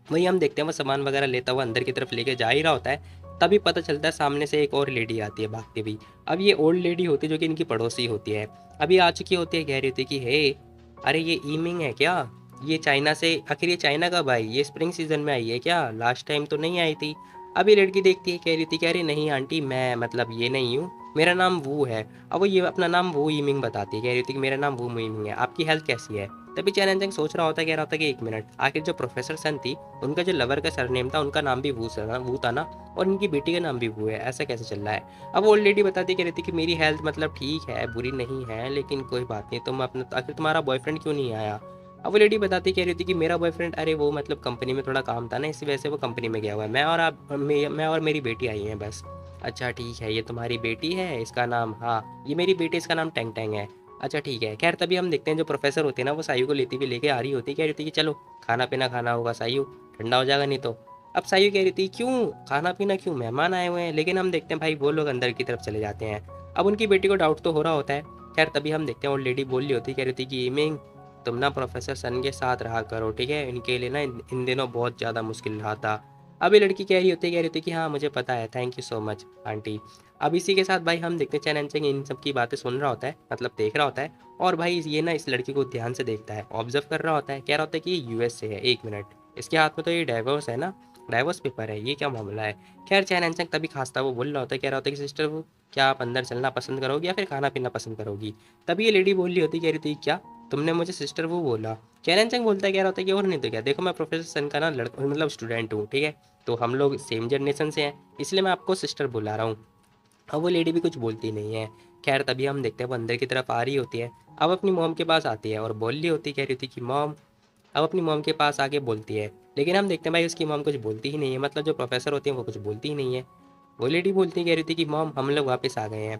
वहीं हम देखते हैं वो सामान वगैरह लेता हुआ अंदर की तरफ लेके जा ही रहा होता है। तभी पता चलता है सामने से एक और लेडी आती है भागती हुई। अब ये ओल्ड लेडी होती है, जो कि इनकी पड़ोसी होती है, अभी आ चुकी होती है। कह रही होती है कि हे अरे ये ईमिंग है क्या, ये चाइना से, आखिर ये चाइना कब आई, ये स्प्रिंग सीजन में आई है क्या, लास्ट टाइम तो नहीं आई थी। अब ये लड़की देखती है, कह रही थी कि अरे नहीं आंटी, मैं मतलब ये नहीं हूँ, मेरा नाम वू है। अब वो ये अपना नाम वू यिमिंग बताती है, कह रही थी कि मेरा नाम वू यिमिंग है, आपकी हेल्थ कैसी है। तभी चैन एंजिंग सोच रहा होता है, कह रहा होता है कि एक मिनट, आखिर जो प्रोफेसर सन थी उनका जो लवर का सरनेम था उनका नाम भी वू था ना, और इनकी बेटी का नाम भी वू है, ऐसा कैसे चल रहा है। अब वो ओल्ड लेडी बताती कह रही थी कि मेरी हेल्थ मतलब ठीक है, बुरी नहीं है, लेकिन कोई बात नहीं, तुम अपना आखिर तुम्हारा बॉयफ्रेंड क्यों नहीं आया। अब वो लेडी बताती कह रही थी कि मेरा बॉयफ्रेंड, अरे वो मतलब कंपनी में थोड़ा काम था ना, इसी वजह से वो कंपनी में गया हुआ है, मैं और मेरी बेटी आई हैं बस। अच्छा ठीक है, ये तुम्हारी बेटी है, इसका नाम, हाँ ये मेरी बेटी, इसका नाम टेंग टेंग है। अच्छा ठीक है। खैर तभी हम देखते हैं जो प्रोफेसर होते हैं ना, वो सायु को लेती हुई लेके आ रही होती है, कह रही थी कि चलो खाना पीना खाना होगा सायु, ठंडा हो जाएगा नहीं तो। अब सायु कह रही थी क्यों खाना पीना, क्यों, मेहमान आए हुए हैं। लेकिन हम देखते हैं भाई वो लोग अंदर की तरफ चले जाते हैं। अब उनकी बेटी को डाउट तो हो रहा होता है। खैर तभी हम देखते हैं ओल्ड लेडी बोल रही होती, कह रही थी कि इमिंग, तुम ना प्रोफेसर सन के साथ रहा करो, ठीक है, इनके लिए ना इन दिनों बहुत ज़्यादा मुश्किल रहा था। अब ये लड़की कह रही होती कि हाँ मुझे पता है, thank you so much aunty. अब इसी के साथ भाई हम देखते हैं चैन एंड चेंग इन सब की बातें सुन रहा होता है, मतलब देख रहा होता है। और भाई ये ना इस लड़की को ध्यान से देखता है, ऑब्जर्व कर रहा होता है, कह रहा होता है कि ये यूएस से है, एक मिनट, इसके हाथ में तो ये डाइवोर्स है ना, डाइवोर्स पेपर है, ये क्या मामला है। खैर चैन एंड चेंग तभी खासता वो बोल रहा होता है, कह रहा होता है कि सिस्टर वो क्या आप अंदर चलना पसंद करोगी या फिर खाना पीना पसंद करोगी। तभी ये लेडी बोल रही होती, कह रही थी क्या तुमने मुझे सिस्टर वो बोला। चैन एंड चेंग बोलता है, कह रहा होता है कि और नहीं तो क्या, देखो मैं प्रोफेसर सन का ना लड़का मतलब स्टूडेंट हूँ, ठीक है, तो हम लोग सेम जनरेशन से हैं, इसलिए मैं आपको सिस्टर बुला रहा हूँ। अब वो लेडी भी कुछ बोलती नहीं है। खैर तभी हम देखते हैं वो अंदर की तरफ आ रही होती है। अब अपनी मॉम के पास आती है और बोल रही होती, कह रही थी कि मॉम, अब अपनी मॉम के पास आके बोलती है। लेकिन हम देखते हैं भाई उसकी मॉम कुछ बोलती ही नहीं है, मतलब जो प्रोफेसर होती है वो कुछ बोलती ही नहीं है। वो लेडी बोलती, कह रही थी कि मॉम हम लोग वापस आ गए हैं।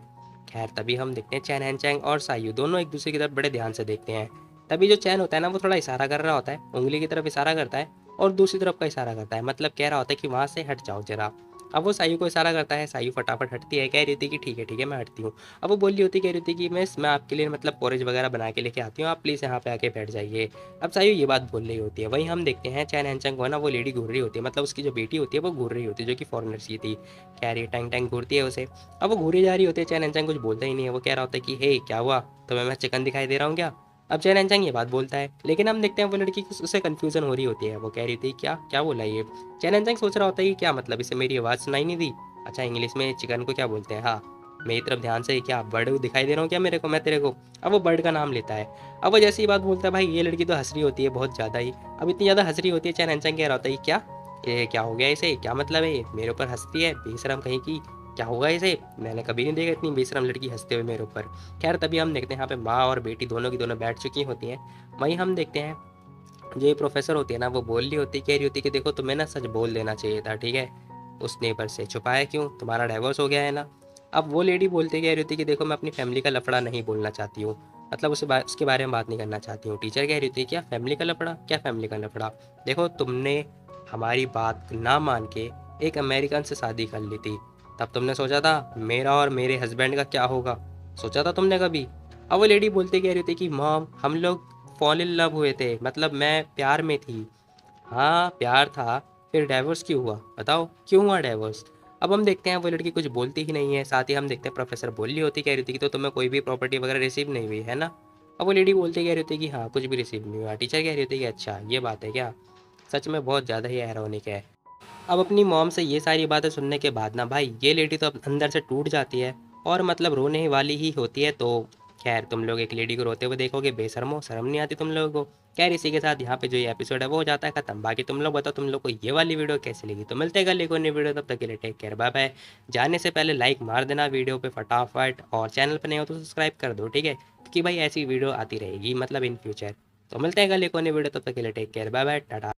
खैर तभी हम देखते हैं चैन एंड चैंग और सायू दोनों एक दूसरे की तरफ बड़े ध्यान से देखते हैं। तभी जो चैन होता है ना, वो थोड़ा इशारा कर रहा होता है, उंगली की तरफ इशारा करता है और दूसरी तरफ का इशारा करता है, मतलब कह रहा होता है कि वहाँ से हट जाओ जरा। अब वो सायू को इशारा करता है, सायू फटाफट हटती है, कह रही थी कि ठीक है मैं हटती हूँ। अब वो बोल रही होती, कह रही थी कि मैं आपके लिए मतलब पोरेज वगैरह बना के लेके आती हूँ, आप प्लीज़ यहाँ पे आके बैठ जाइए। अब सायू ये बात बोल रही होती है, वहीं हम देखते हैं चैन हैंचंग को ना वो लेडी घूर रही होती है, मतलब उसकी जो बेटी होती है वो घूर रही होती है, जो कि फॉरनर सी थी। कह रही टैंग टैंग घूरती है उसे। अब वो घूरी जा रही होती है, चैन हैंचंग कुछ बोलता ही नहीं है, वो कह रहा होता है कि हे क्या हुआ, तुम्हें मैं चिकन दिखाई दे रहा हूँ क्या। अब चैन हैंचंग ये बात बोलता है, लेकिन हम देखते हैं वो लड़की उससे कन्फ्यूजन हो रही होती है, वो कह रही थी क्या क्या बोला ये। चैन हैंचंग सोच रहा होता है कि क्या मतलब, इसे मेरी आवाज़ सुनाई नहीं दी। अच्छा इंग्लिश में चिकन को क्या बोलते हैं, हाँ मेरी तरफ ध्यान से, क्या बर्ड दिखाई दे रहा हूँ क्या मेरे को, मैं तेरे को। अब वो बर्ड का नाम लेता है। अब वो जैसी बात बोलता है भाई ये लड़की तो हंस रही होती है बहुत ज़्यादा ही। अब इतनी ज़्यादा हंस रही होती है, चैन हैंचंग कह रहा होता है क्या, ये क्या हो गया इसे, क्या मतलब है ये मेरे ऊपर हंसती है, बेशरम कहीं की, क्या होगा इसे, मैंने कभी नहीं देखा इतनी बेशरम लड़की हंसते हुए मेरे ऊपर। खैर तभी हम देखते हैं यहाँ पे माँ और बेटी दोनों की दोनों बैठ चुकी होती हैं। वहीं हम देखते हैं जो ये प्रोफेसर होती है ना, वो बोल रही होती, कह रही होती कि देखो तुम्हें ना सच बोल देना चाहिए था, ठीक है, उस नेबर से छुपाया क्यों, तुम्हारा डाइवोर्स हो गया है ना। अब वो लेडी बोलते कह रही होती कि देखो मैं अपनी फैमिली का लफड़ा नहीं बोलना चाहती हूँ, मतलब उसके बारे में बात नहीं करना चाहती हूँ। टीचर कह रही थी क्या फैमिली का लफड़ा, क्या फैमिली का लफड़ा, देखो तुमने हमारी बात ना मान के एक अमेरिकन से शादी कर ली थी, तब तुमने सोचा था मेरा और मेरे हस्बैंड का क्या होगा, सोचा था तुमने कभी। अब वो लेडी बोलते कह रही थी कि मॉम हम लोग फॉल इन लव हुए थे, मतलब मैं प्यार में थी। हाँ प्यार था, फिर डाइवोर्स क्यों हुआ, बताओ क्यों हुआ डाइवोर्स। अब हम देखते हैं वो लड़की कुछ बोलती ही नहीं है। साथ ही हम देखते हैं प्रोफेसर बोल रही होती, कह रही थी कि तो तुम्हें कोई भी प्रॉपर्टी वगैरह रिसीव नहीं हुई है ना। अब वो लेडी बोलती कह रही थी कि हाँ कुछ भी रिसीव नहीं हुआ। टीचर कह रही थी कि अच्छा ये बात है क्या, सच में बहुत ज़्यादा ही आयरॉनिक है। अब अपनी मॉम से ये सारी बातें सुनने के बाद ना भाई ये लेडी तो अब अंदर से टूट जाती है और मतलब रोने वाली ही होती है। तो खैर तुम लोग एक लेडी को रोते हुए देखोगे, बेशर्मो, शर्म नहीं आती तुम लोगों को। खैर इसी के साथ यहाँ पे जो ये एपिसोड है वो हो जाता है खत्म। बाकी तुम लोग बताओ तुम लोग को ये वाली वीडियो कैसी लगी, तो मिलते हैं कल एक और नई वीडियो, तब तक के लिए टेक केयर, बाय बाय। जाने से पहले लाइक मार देना वीडियो पे फटाफट, और चैनल पर नहीं हो तो सब्सक्राइब कर दो, ठीक है, क्योंकि भाई ऐसी वीडियो आती रहेगी मतलब इन फ्यूचर। तो मिलते हैं कल एक और नई वीडियो, तब तक के लिए take care, bye bye, Tata.